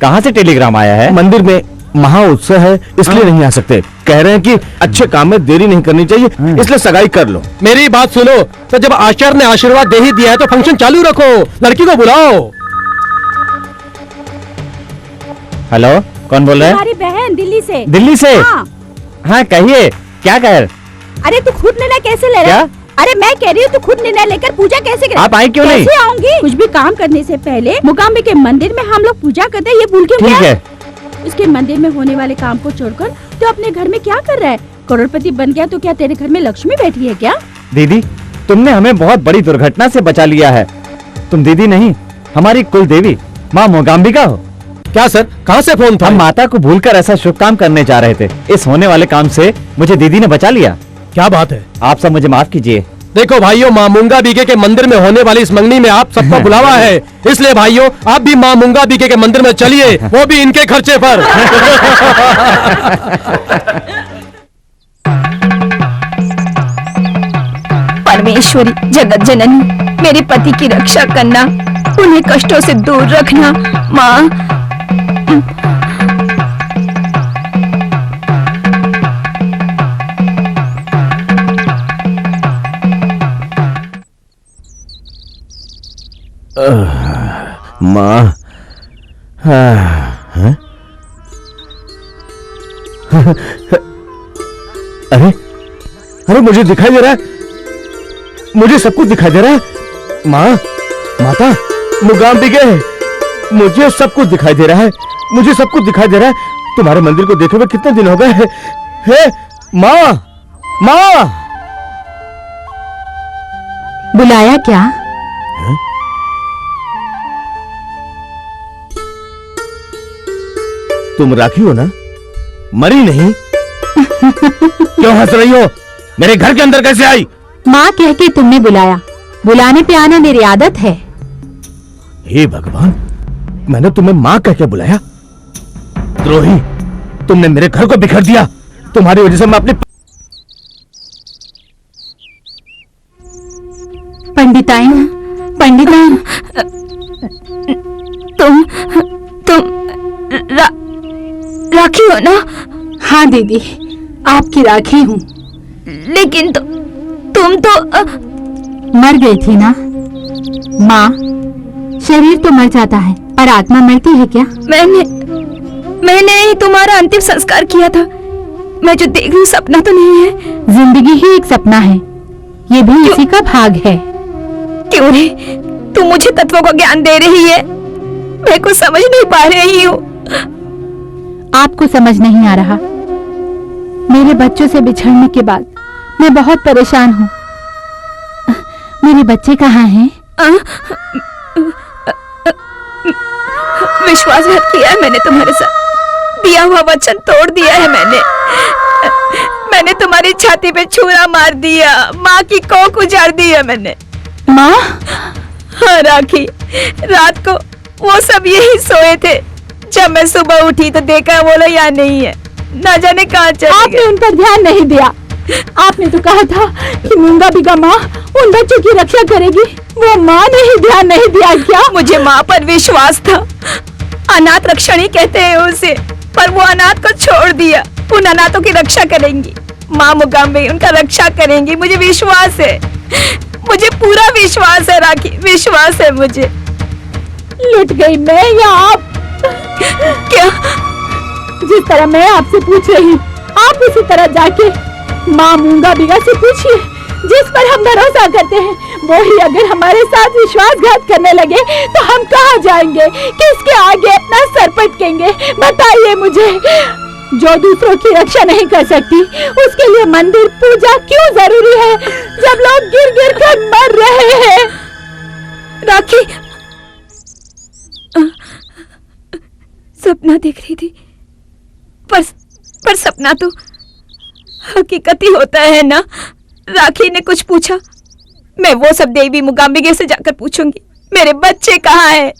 कहाँ से टेलीग्राम आया है? मंदिर में महा उत्सव है, इसलिए नहीं आ सकते। कह रहे हैं कि अच्छे काम में देरी नहीं करनी चाहिए, इसलिए सगाई कर लो। मेरी बात सुनो, तो जब आचार्य ने आशीर्वाद दे ही दिया है तो फंक्शन चालू रखो, लड़की को बुलाओ। हेलो, कौन बोल रहा है? हमारी बहन दिल्ली से। दिल्ली से? हाँ, कहिए, क्या कह? अरे तू खुद निर्णय कैसे ले रहा है? अरे मैं कह रही हूँ, तू खुद निर्णय लेकर पूजा कैसे करे? आप आई क्यों नहीं? कैसे आऊंगी? कुछ भी काम करने से पहले मूकांबिका के मंदिर में हम लोग पूजा करते हैं, ये भूल क्यों गया? ठीक है। उसके मंदिर में होने वाले काम को छोड़कर तो अपने घर में क्या कर रहा है? करोड़पति बन गया तो क्या तेरे घर में लक्ष्मी बैठी है क्या? दीदी, तुमने हमें बहुत बड़ी दुर्घटना से बचा लिया है। तुम दीदी नहीं, हमारी कुल देवी माँ मूकांबिका हो। क्या सर, कहाँ से फोन था? हम माता को भूलकर ऐसा शुभ काम करने जा रहे थे। इस होने वाले काम से मुझे दीदी ने बचा लिया। क्या बात है? आप सब मुझे माफ कीजिए। देखो भाइयों, माँ मूंगा बीके के मंदिर में होने वाली इस मंगनी में आप सबको बुलावा है, इसलिए भाइयों आप भी माँ मूंगा बीके के मंदिर में चलिए, वो भी इनके खर्चे पर। परमेश्वरी जगत जननी, मेरे पति की रक्षा करना, उन्हें कष्टों से दूर रखना। माँ माँ, अरे अरे मुझे दिखाई दे रहा है, मुझे सब कुछ दिखाई दे रहा है। माँ, माता मूगाम्बिके, मुझे सब कुछ दिखाई दे रहा है, मुझे सब कुछ दिखाई दे रहा है। तुम्हारे मंदिर को देखे हुए कितने दिन हो गए। हे माँ, माँ, बुलाया क्या? है? तुम राखी हो ना, मरी नहीं? क्यों हंस रही हो? मेरे घर के अंदर कैसे आई? माँ कह के तुमने बुलाया, बुलाने पे आना मेरी आदत है। हे भगवान, मैंने तुम्हें माँ कह के बुलाया? द्रोही, तुमने मेरे घर को बिखेर दिया। तुम्हारी वजह से मैं अपनी पंडिताइन, पंडिताइन, तुम राखी हो ना? हाँ दीदी, आपकी राखी हूँ। लेकिन तुम तो मर गई थी ना माँ। शरीर तो मर जाता है पर आत्मा मरती है क्या? मैंने ही तुम्हारा अंतिम संस्कार किया था। मैं जो देख रही हूँ सपना तो नहीं है। जिंदगी ही एक सपना है, ये भी इसी का भाग है। क्यों रे, तू मुझे तत्वों का ज्ञान दे रही है, मैं कुछ समझ नहीं पा रही हूँ। आपको समझ नहीं आ रहा? मेरे बच्चों से बिछड़ने के बाद मैं बहुत परेशान हूँ। मेरे बच्चे कहाँ हैं? विश्वासघात किया है मैंने तुम्हारे साथ, दिया हुआ वचन तोड़ दिया है मैंने तुम्हारी छाती पे छुरा मार दिया, माँ की कोख उजाड़ दी है मैंने। माँ? हाँ राखी, रात को वो सब यही सोए थे। जब मैं सुबह उठी तो देखा वो लोग यहाँ नहीं है, ना जाने कहाँ चले गए। आपने उन पर ध्यान नहीं दिया। आपने तो कहा था कि मूंगा बिगा माँ उन बच्चों की रक्षा करेगी, वो माँ ने ही ध्यान नहीं दिया क्या? मुझे माँ पर विश्वास था, अनाथ रक्षणी कहते हैं उसे, पर वो अनाथ को छोड़ दिया। उन अनाथों की रक्षा करेंगी माँ मूगाम्बिके, उनका रक्षा करेंगी, मुझे विश्वास है, मुझे पूरा विश्वास है राखी, विश्वास है मुझे। लुट गई मैं या आप? क्या? जिस तरह मैं आपसे पूछ रही, आप उसी तरह जाके माँ मूंगा बिगा से पूछिए, जिस पर हम भरोसा करते हैं। वो ही अगर हमारे साथ विश्वासघात करने लगे तो हम कहाँ जाएंगे, किसके आगे अपना सर पटकेंगे? बताइए मुझे। जो दूसरों की रक्षा नहीं कर सकती, उसके लिए मंदिर पूजा क्यों जरूरी है, जब लोग गिर गिर कर मर रहे हैं? राखी, सपना देख रही थी, पर सपना तो हकीकत ही होता है ना। राखी ने कुछ पूछा, मैं वो सब देवी मूगाम्बिके से जाकर पूछूंगी। मेरे बच्चे कहाँ हैं?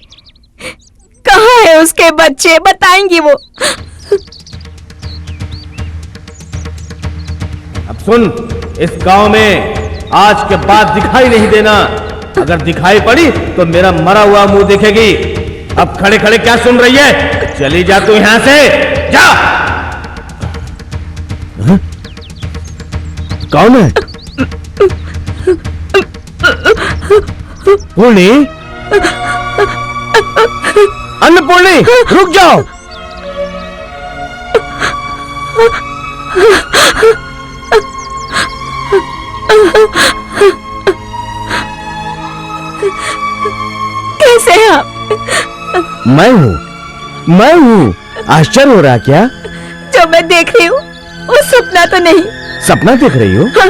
कहाँ है उसके बच्चे? बताएंगी वो। अब सुन, इस गांव में आज के बाद दिखाई नहीं देना। अगर दिखाई पड़ी तो मेरा मरा हुआ मुंह दिखेगी। अब खड़े खड़े क्या सुन रही है? चली जा तू यहां से, जा। कौन है? पूर्णी, अन्नपूर्णी, रुक जाओ। कैसे हैं आप? मैं हूँ। आश्चर्य हो रहा क्या? जो मैं देख रही हूँ वो सपना तो नहीं। सपना देख रही हो? हाँ,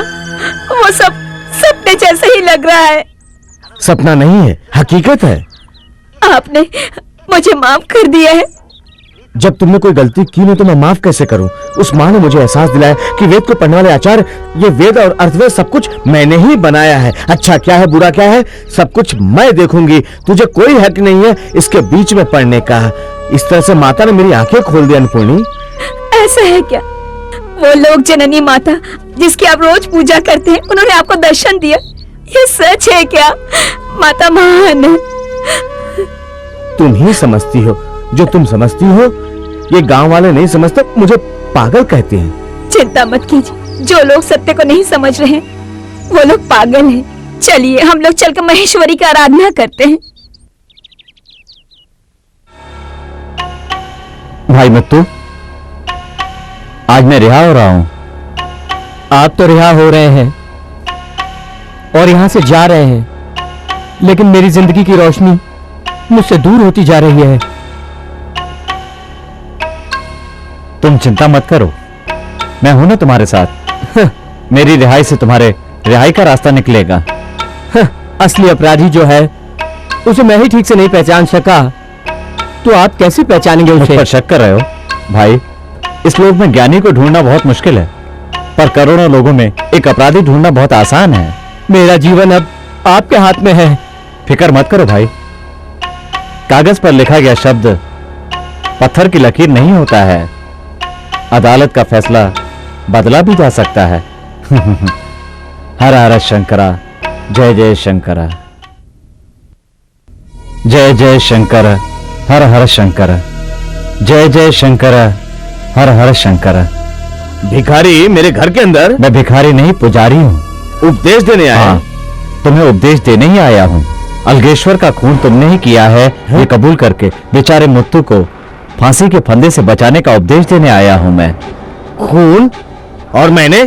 वो सब सपने जैसा ही लग रहा है। सपना नहीं है, हकीकत है। आपने मुझे माफ कर दिया है, जब तुमने कोई गलती की नहीं तो मैं माफ कैसे करूं? उस माँ ने मुझे एहसास दिलाया कि वेद को पढ़ने वाले आचार्य, ये वेद और अर्थवेद सब कुछ मैंने ही बनाया है। अच्छा क्या है, बुरा क्या है, सब कुछ मैं देखूंगी। तुझे कोई हक नहीं है इसके बीच में पढ़ने का। इस तरह से माता ने मेरी आंखें खोल दी अन्नपूर्णी। ऐसा है क्या? वो लोग जननी माता जिसकी आप रोज पूजा करते हैं, उन्होंने आपको दर्शन दिया, ये सच है क्या? माता महान है। तुम ही समझती हो, जो तुम समझती हो ये गांव वाले नहीं समझते, मुझे पागल कहते हैं। चिंता मत कीजिए, जो लोग सत्य को नहीं समझ रहे हैं वो लोग पागल हैं। चलिए हम लोग चलकर महेश्वरी की आराधना करते हैं। भाई मत्तू, आज मैं रिहा हो रहा हूं। आप तो रिहा हो रहे हैं और यहां से जा रहे हैं, लेकिन मेरी जिंदगी की रोशनी मुझसे दूर होती जा रही है। तुम चिंता मत करो, मैं हूं ना तुम्हारे साथ। मेरी रिहाई से तुम्हारे रिहाई का रास्ता निकलेगा। असली अपराधी जो है उसे मैं ही ठीक से नहीं पहचान सका, तो आप कैसे पहचानेंगे मुझ उसे? पर शक कर रहे हो भाई? इस लोक में ज्ञानी को ढूंढना बहुत मुश्किल है, पर करोड़ों लोगों में एक अपराधी ढूंढना बहुत आसान है। मेरा जीवन अब आपके हाथ में है। फिक्र मत करो भाई, कागज पर लिखा गया शब्द पत्थर की लकीर नहीं होता है। अदालत का फैसला बदला भी जा सकता है। हर हर शंकरा, जय जय शंकरा, जय जय शंकर, हर हर शंकर, जय जय शंकर, हर हर शंकर। भिखारी मेरे घर के अंदर? मैं भिखारी नहीं, पुजारी हूं। उपदेश देने आया? हाँ, तुम्हें उपदेश देने ही आया हूं। अलगेश्वर का खून तुमने ही किया है, ये कबूल करके बेचारे मुत्तू को फांसी के फंदे से बचाने का उपदेश देने आया हूं मैं। खून? और मैंने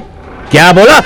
क्या बोला?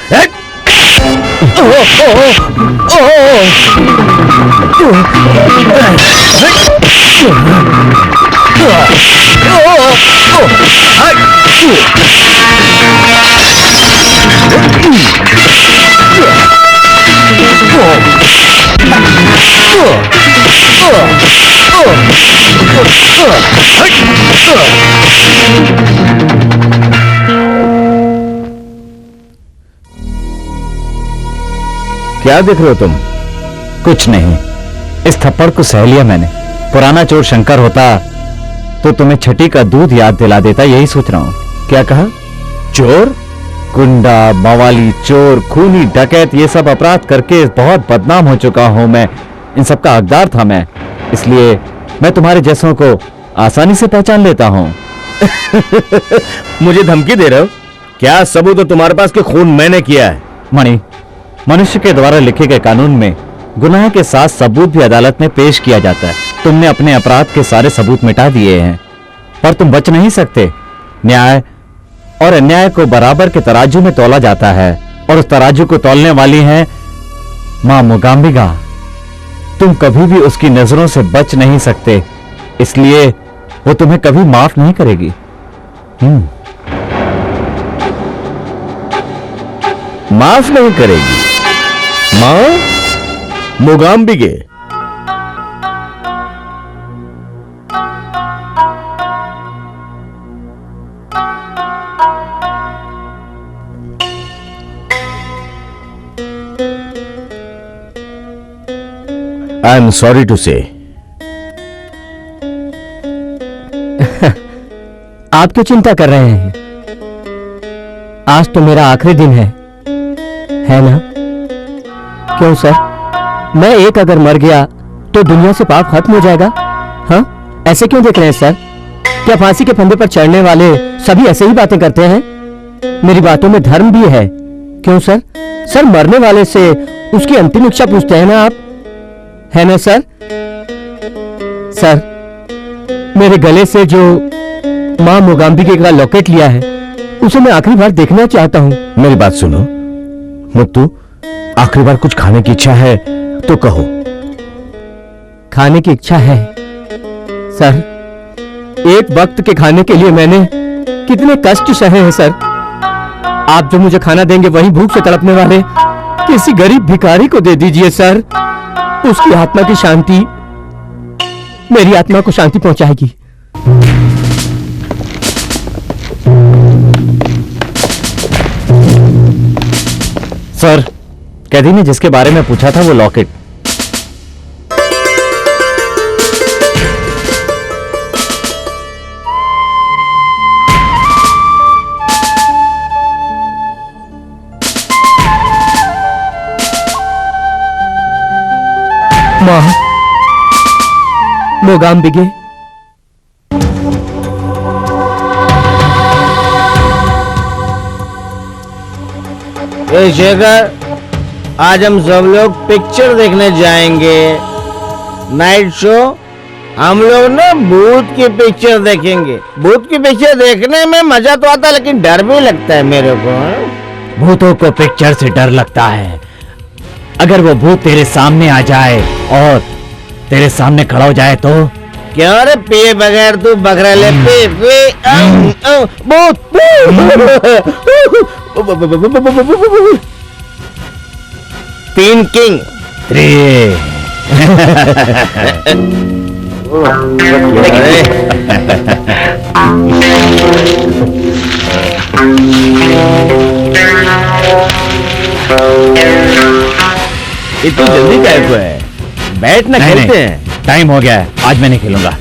क्या देख रहे हो तुम? कुछ नहीं, इस थप्पड़ को सह लिया मैंने। पुराना चोर शंकर होता तो तुम्हें छठी का दूध याद दिला देता, यही सोच रहा हूं। क्या कहा? चोर? गुंडा, मवाली, चोर, खूनी, डकैत, ये सब अपराध करके बहुत बदनाम हो चुका हूं मैं। इन सब का हकदार था मैं, इसलिए मैं तुम्हारे जैसों को आसानी से पहचान लेता हूं। मुझे धमकी दे रहे हो? क्या सबूत है तुम्हारे पास कि खून मैंने किया है? मणि, मनुष्य के द्वारा लिखे गए कानून में गुनाह के साथ सबूत भी अदालत में पेश किया जाता है। तुमने अपने अपराध के सारे सबूत मिटा दिए हैं, पर तुम बच नहीं सकते। न्याय और अन्याय को बराबर के तराजू में तौला जाता है, और उस तराजू को तौलने वाली है मां मूकांबिका। तुम कभी भी उसकी नजरों से बच नहीं सकते, इसलिए वो तुम्हें कभी माफ नहीं करेगी। माफ नहीं करेगी? मां मूकांबिके? आई एम सॉरी टू से। आप क्यों चिंता कर रहे हैं? आज तो मेरा आखिरी दिन है ना? क्यों सर, मैं एक अगर मर गया तो दुनिया से पाप खत्म हो जाएगा? हाँ, ऐसे क्यों देख रहे हैं सर? क्या फांसी के फंदे पर चढ़ने वाले सभी ऐसे ही बातें करते हैं? मेरी बातों में धर्म भी है। क्यों सर? सर, मरने वाले से उसकी अंतिम इच्छा पूछते हैं ना आप, है ना सर? सर, मेरे गले से जो मां मूकांबिका का लॉकेट लिया है उसे मैं आखिरी बार देखना चाहता हूं। मेरी बात सुनो मुत्तू, आखिरी बार कुछ खाने की इच्छा है तो कहो। खाने की इच्छा है सर, एक वक्त के खाने के लिए मैंने कितने कष्ट सहे हैं सर। आप जो मुझे खाना देंगे वही भूख से तड़पने वाले किसी गरीब भिखारी को दे दीजिए सर। उसकी आत्मा की शांति मेरी आत्मा को शांति पहुंचाएगी। सर, कैदी ने जिसके बारे में पूछा था वो लॉकेट। माँ, मोगाम्बिगे, ए शेखर, आज हम सब लोग पिक्चर देखने जाएंगे, नाइट शो। हम लोग ना भूत की पिक्चर देखेंगे। भूत की पिक्चर देखने में मजा तो आता है लेकिन डर भी लगता है मेरे को। भूतों को पिक्चर से डर लगता है। अगर वो भूत तेरे सामने आ जाए और तेरे सामने खड़ा हो जाए तो? क्या रे, पिए बगैर तू बकरा ले? भूत! तीन किंग। इतनी जल्दी क्या को है? बैठ ना, खेलते हैं। टाइम हो गया है, आज मैं नहीं खेलूंगा।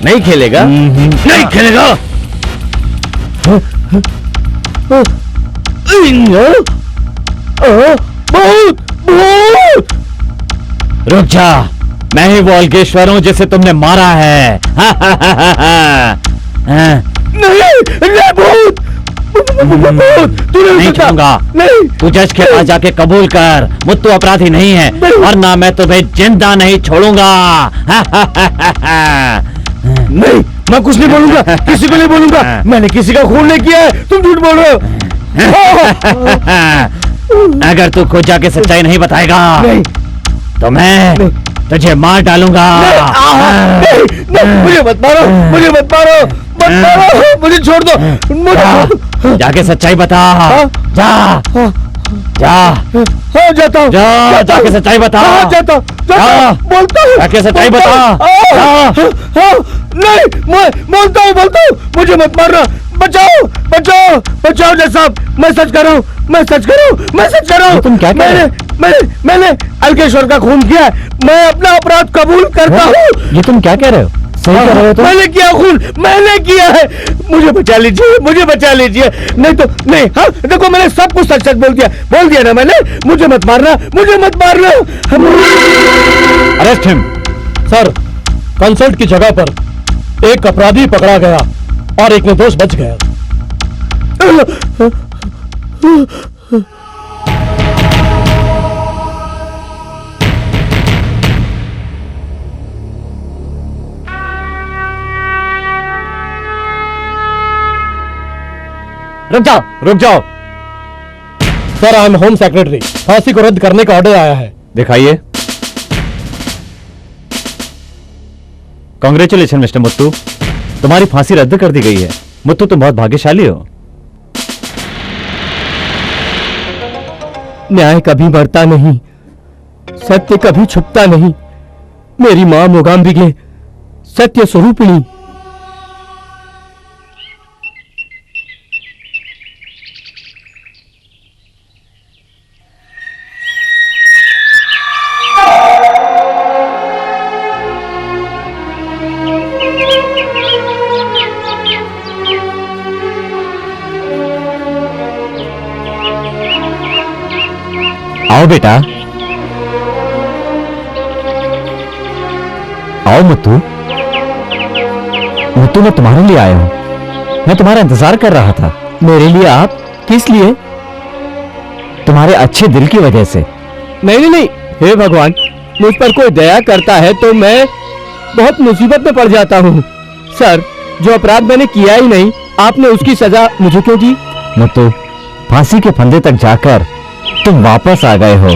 नहीं खेलेगा? नहीं खेलेगा। भूत! भूत! रुक जा, मैं ही वो अलकेश्वर हूं जिसे तुमने मारा है। नहीं, भूत! नहीं छोड़ूंगा। तू जज के पास जाके कबूल कर, मुझे अपराधी नहीं है, वरना मैं तुम्हें जिंदा नहीं छोड़ूंगा। नहीं, मैं कुछ नहीं बोलूंगा, किसी को नहीं बोलूंगा। मैंने किसी का खून नहीं किया है, तुम झूठ बोल रहे हो। अगर तू खुद जाके सच्चाई नहीं बताएगा तो मैं तुझे मार डालूंगा। मुझे मत मारो, मुझे मत मारो, मत मारो, मुझे छोड़ दो, मुझे छोड़ दो। जाके सच्चाई बता। जा जा। हाँ, जाता हूँ। जा, जाके सच्चाई बता। जाता हूँ, बोलता हूँ। जाके सच्चाई बता। नहीं, मैं बोलता हूँ, मुझे मत मारना। बचाओ, बचाओ, बचाओ जज साहब, मैं सच कर रहा हूँ, मैं सच कर रहा हूँ। तुम क्या कह रहे हो? मैंने अलकेश्वर का खून किया है। मैं अपना अपराध कबूल करता हूँ। ये तुम क्या कह रहे हो? सही कह रहे हो? मैंने किया खून, मैंने किया है। मुझे बचा लीजिए, मुझे बचा लीजिए। नहीं तो नहीं। हाँ, देखो मैंने सब कुछ सच सच बोल दिया ना मैंने। मुझे मत मारना, मुझे मत मारना। Arrest him. सर, कंसर्ट की जगह पर एक अपराधी पकड़ा गया और एक निर्दोष बच गया। रुक जाओ। Sir, I am home secretary. फांसी को रद्द करने का ऑर्डर आया है। दिखाइए। कांग्रेचुलेशन मिस्टर मुत्तू, तुम्हारी फांसी रद्द कर दी गई है। मुत्तू, तुम बहुत भाग्यशाली हो। न्याय कभी मरता नहीं, सत्य कभी छुपता नहीं। मेरी मां मोगाम्बिगे सत्य स्वरूपिणी। आओ बेटा, आओ मुत्तू। मुत्तू, मैं तुम्हारे लिए आया हूं। मैं तुम्हारा इंतजार कर रहा था। मेरे लिए? आप किस लिए? तुम्हारे अच्छे दिल की वजह से। नहीं, हे भगवान, मुझ पर कोई दया करता है तो मैं बहुत मुसीबत में पड़ जाता हूँ। सर, जो अपराध मैंने किया ही नहीं, आपने उसकी सजा मुझे क्यों दी? मुत्तू, फांसी के फंदे तक जाकर तुम वापस आ गए हो,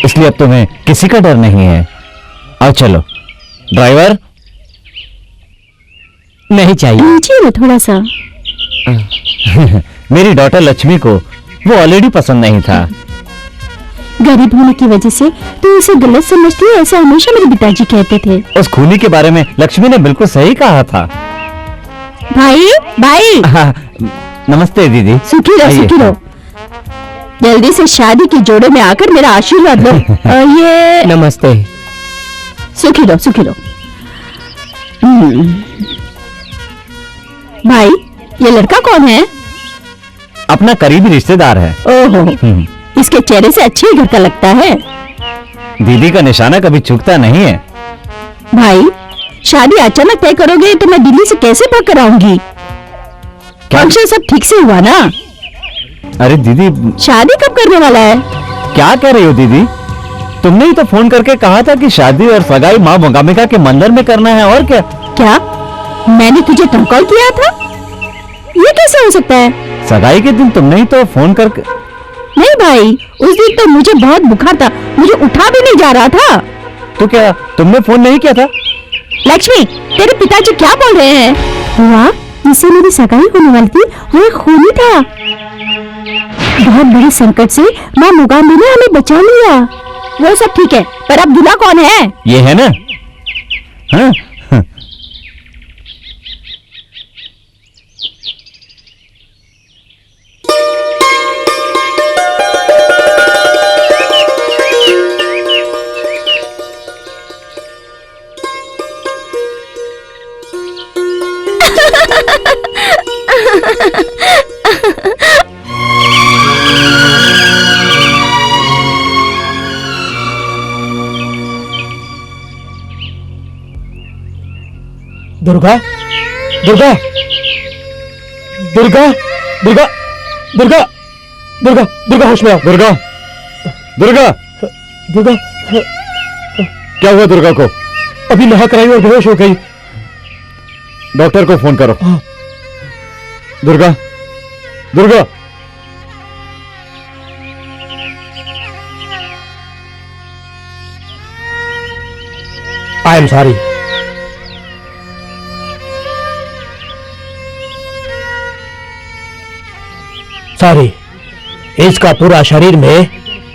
इसलिए अब तुम्हें किसी का डर नहीं है। आओ चलो। ड्राइवर, नहीं चाहिए। नीचे ना थोड़ा सा। मेरी डॉटर लक्ष्मी को वो ऑलरेडी पसंद नहीं था। गरीब होने की वजह से तू उसे गलत समझती है, ऐसा हमेशा मेरे पिताजी कहते थे। उस खूनी के बारे में लक्ष्मी ने बिल्कुल सही कहा था। भाई, नमस्ते दीदी। सुखी रहो, सुखी रहो। जल्दी से शादी की जोड़े में आकर मेरा आशीर्वाद लो। ये नमस्ते। सुखी लो, सुखी लो। भाई, ये लड़का कौन है? अपना करीबी रिश्तेदार है। ओहो, इसके चेहरे से अच्छे घर का लगता है। दीदी का निशाना कभी चूकता नहीं है। भाई, शादी अचानक तय करोगे तो मैं दिल्ली से कैसे भाग कर आऊंगी? फंक्शन सब ठीक से हुआ ना? अरे दीदी, शादी कब करने वाला है? क्या कह रही हो दीदी? तुमने ही तो फोन करके कहा था कि शादी और सगाई माँ मोगामिका के मंदिर में करना है, और क्या? क्या मैंने तुझे कॉल किया था? ये कैसे हो सकता है? सगाई के दिन तुमने ही तो फोन करके। नहीं भाई, उस दिन तो मुझे बहुत बुखार था, मुझे उठा भी नहीं जा रहा था। तो क्या तुमने फोन नहीं किया था? लक्ष्मी, तेरे पिताजी क्या बोल रहे हैं? हुआ, इससे मेरी सगाई होने वाली थी और एक खूनी था। बहुत बड़े संकट से माँ मोगाम्बी ने हमें बचा लिया। वो सब ठीक है, पर अब दूल्हा कौन है? ये है ना? हाँ? दुर्गा, दुर्गा, दुर्गा, दुर्गा, दुर्गा, दुर्गा, दुर्गा, होश में आओ। दुर्गा, दुर्गा, दुर्गा, क्या हुआ दुर्गा को? अभी नहा कराई और बेहोश हो गई। डॉक्टर को फोन करो। Durga, Durga, I am sorry. Sorry, इसका पूरा शरीर में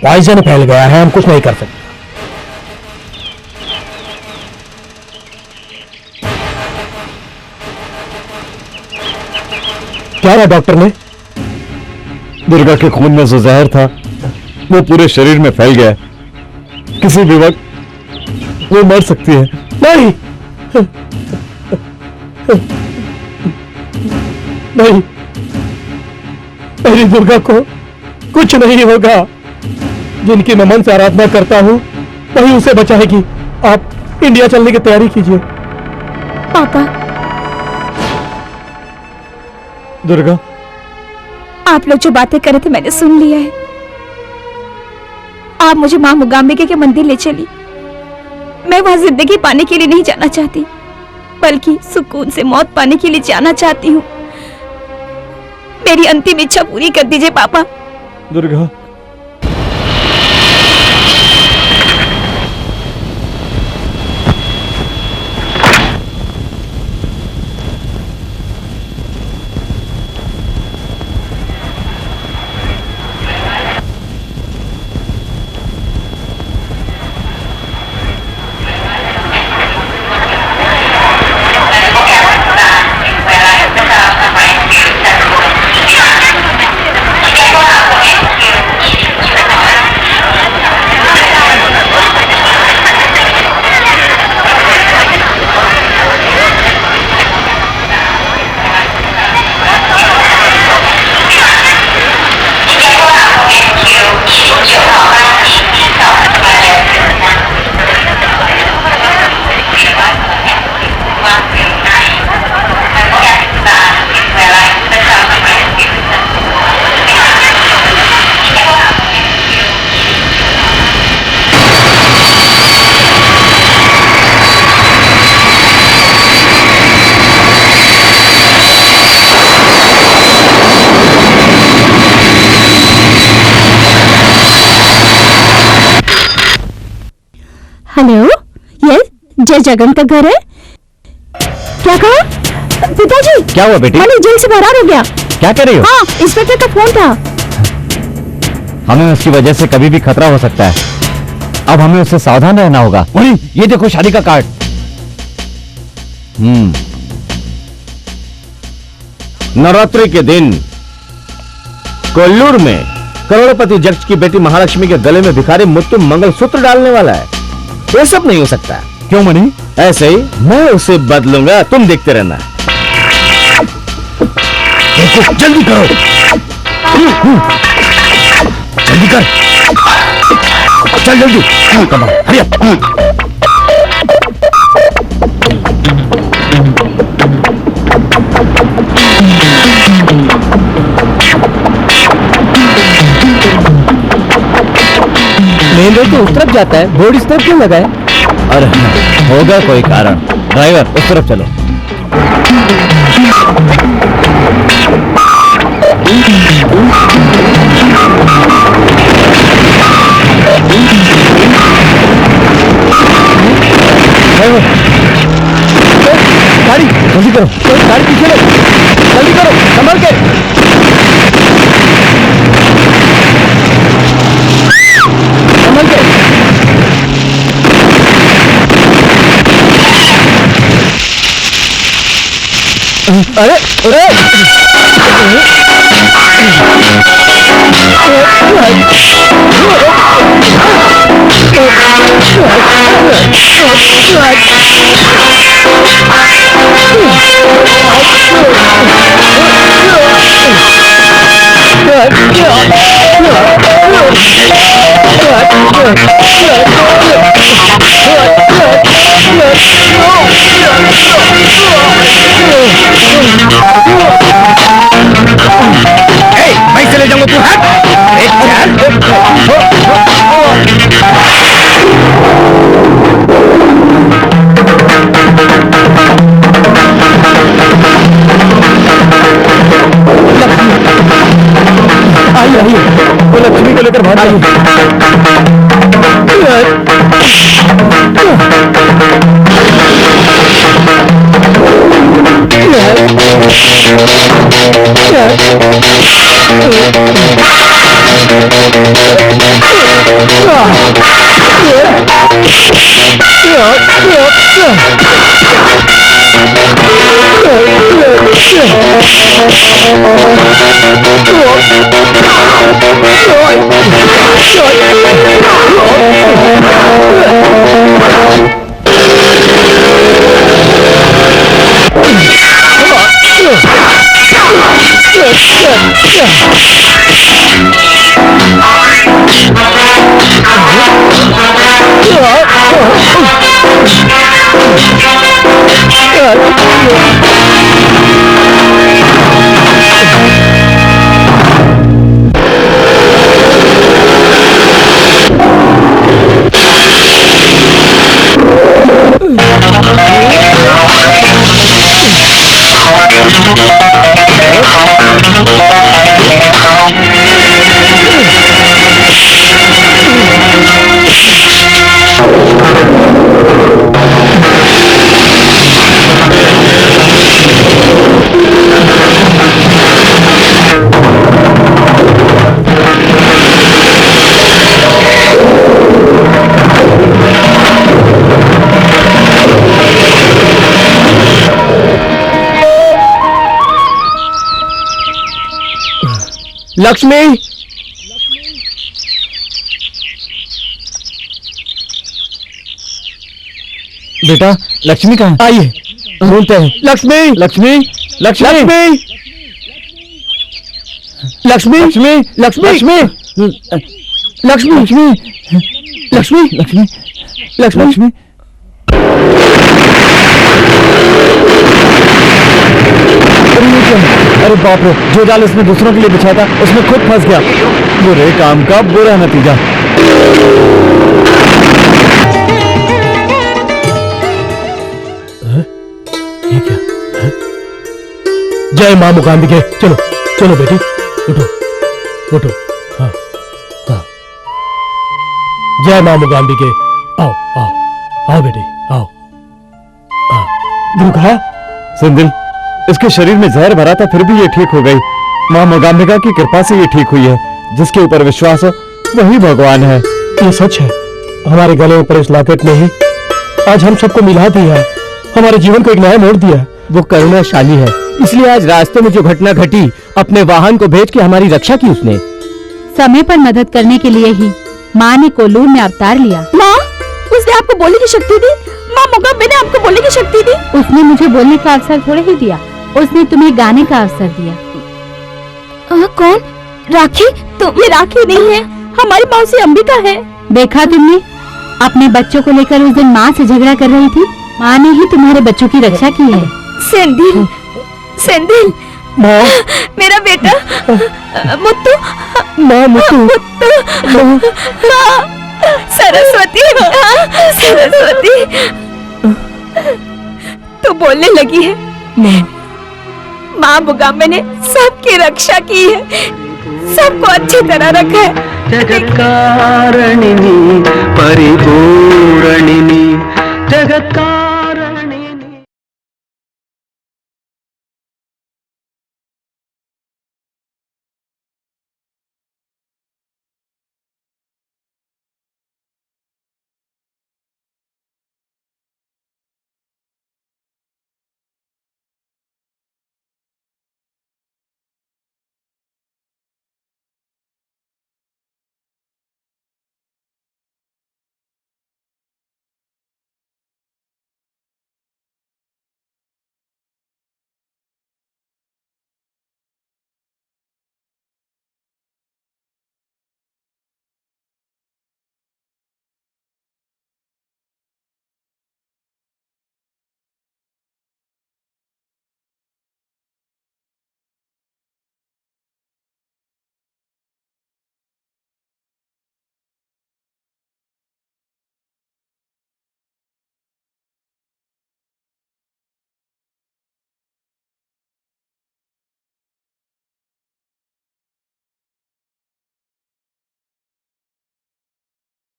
पॉइजन फैल गया है, हम कुछ नहीं कर सकते। क्या रहा डॉक्टर ने? दुर्गा के खून में जो जहर था वो पूरे शरीर में फैल गया है। किसी भी वक्त वो मर सकती है। नहीं, नहीं, मेरी दुर्गा को कुछ नहीं होगा। जिनकी मैं मन से आराधना करता हूँ वही उसे बचाएगी। आप इंडिया चलने की तैयारी कीजिए। पापा, दुर्गा, आप लोग जो बातें कर रहे थे मैंने सुन लिया है। आप मुझे माँ मोगाम्बिका के मंदिर ले चली। मैं वहां जिंदगी पाने के लिए नहीं जाना चाहती, बल्कि सुकून से मौत पाने के लिए जाना चाहती हूँ। मेरी अंतिम इच्छा पूरी कर दीजिए पापा। दुर्गा, हेलो, यस, जय जगन का घर है? क्या कहा? पिताजी, क्या हुआ बेटी? मैंने जेल से फरार हो गया। क्या कर रही हो? हाँ, इंस्पेक्टर का फोन था। हमें उसकी वजह से कभी भी खतरा हो सकता है। अब हमें उससे सावधान रहना होगा। वही, ये देखो शादी का कार्ड। नवरात्रि के दिन कोल्लूर में करोड़पति जक्ष की बेटी महालक्ष्मी के गले में भिखारी मुत्तु मंगलसूत्र डालने वाला है। ये सब नहीं हो सकता। क्यों मनी? ऐसे ही मैं उसे बदलूंगा, तुम देखते रहना। देखो, जल्दी करो, जल्दी कर, चल जल्दी, come on, hurry up. Main road तो उस तरफ जाता है, बोर्ड इस तरफ क्यों लगा है? अरे होगा कोई कारण। ड्राइवर उस तरफ चलो। गाड़ी जल्दी करो, गाड़ी पीछे लो, जल्दी करो, संभल के। संभल के। अरे अरे मैं चले जाऊंगा, तू हट। आइए, वो लक्ष्मी को लेकर भाग आइए। लक्ष्मी, बेटा लक्ष्मी कहाँ? आइए ढूंढते हैं। लक्ष्मी, लक्ष्मी, लक्ष्मी, लक्ष्मी, लक्ष्मी, लक्ष्मी, लक्ष्मी, लक्ष्मी, लक्ष्मी, लक्ष्मी, लक्ष्मी, लक्ष्मी। अरे बाप रे, जो जाल उसने दूसरों के लिए बिछाया था उसमें खुद फंस गया। बुरे काम का बुरा नतीजा। ये क्या है? जय मां मुकाम्बिके। चलो चलो बेटी, उठो उठो। हाँ हाँ, जय मां मुकाम्बिके। आओ आओ आओ बेटी, आओ। दुर्गा, सुंदर, इसके शरीर में जहर भरा था फिर भी ये ठीक हो गई। मां मोगाम्बिका की कृपा से ये ठीक हुई है। जिसके ऊपर विश्वास हो वही भगवान है। ये सच है। हमारे गले ऊपर इस लॉकेट ने ही आज हम सबको मिला दिया है, हमारे जीवन को एक नया मोड़ दिया। वो करुणाशाली है, इसलिए आज रास्ते में जो घटना घटी अपने वाहन को भेज के हमारी रक्षा की उसने। समय पर मदद करने के लिए ही माँ ने कोल्लूर में अवतार लिया। माँ, उसने आपको बोलने की शक्ति दी? माँ मोगाम्बे ने आपको बोलने की शक्ति दी? उसने मुझे बोलने का अवसर थोड़े ही दिया, उसने तुम्हें गाने का अवसर दिया। कौन? राखी? तो ये राखी नहीं है, हमारी मौसी अंबिका है। देखा तुमने, अपने बच्चों को लेकर उस दिन माँ से झगड़ा कर रही थी। माँ ने ही तुम्हारे बच्चों की रक्षा की है। सेंधिल, सेंधिल, मेरा बेटा मुत्तू, माँ मुत्तू, माँ सरस्वती, सरस्वती तो बोलने लगी है। माँ मोगाम्बे ने सबकी रक्षा की है, सबको अच्छी तरह रखा है। जगत्कारणिनी परिपूर्णा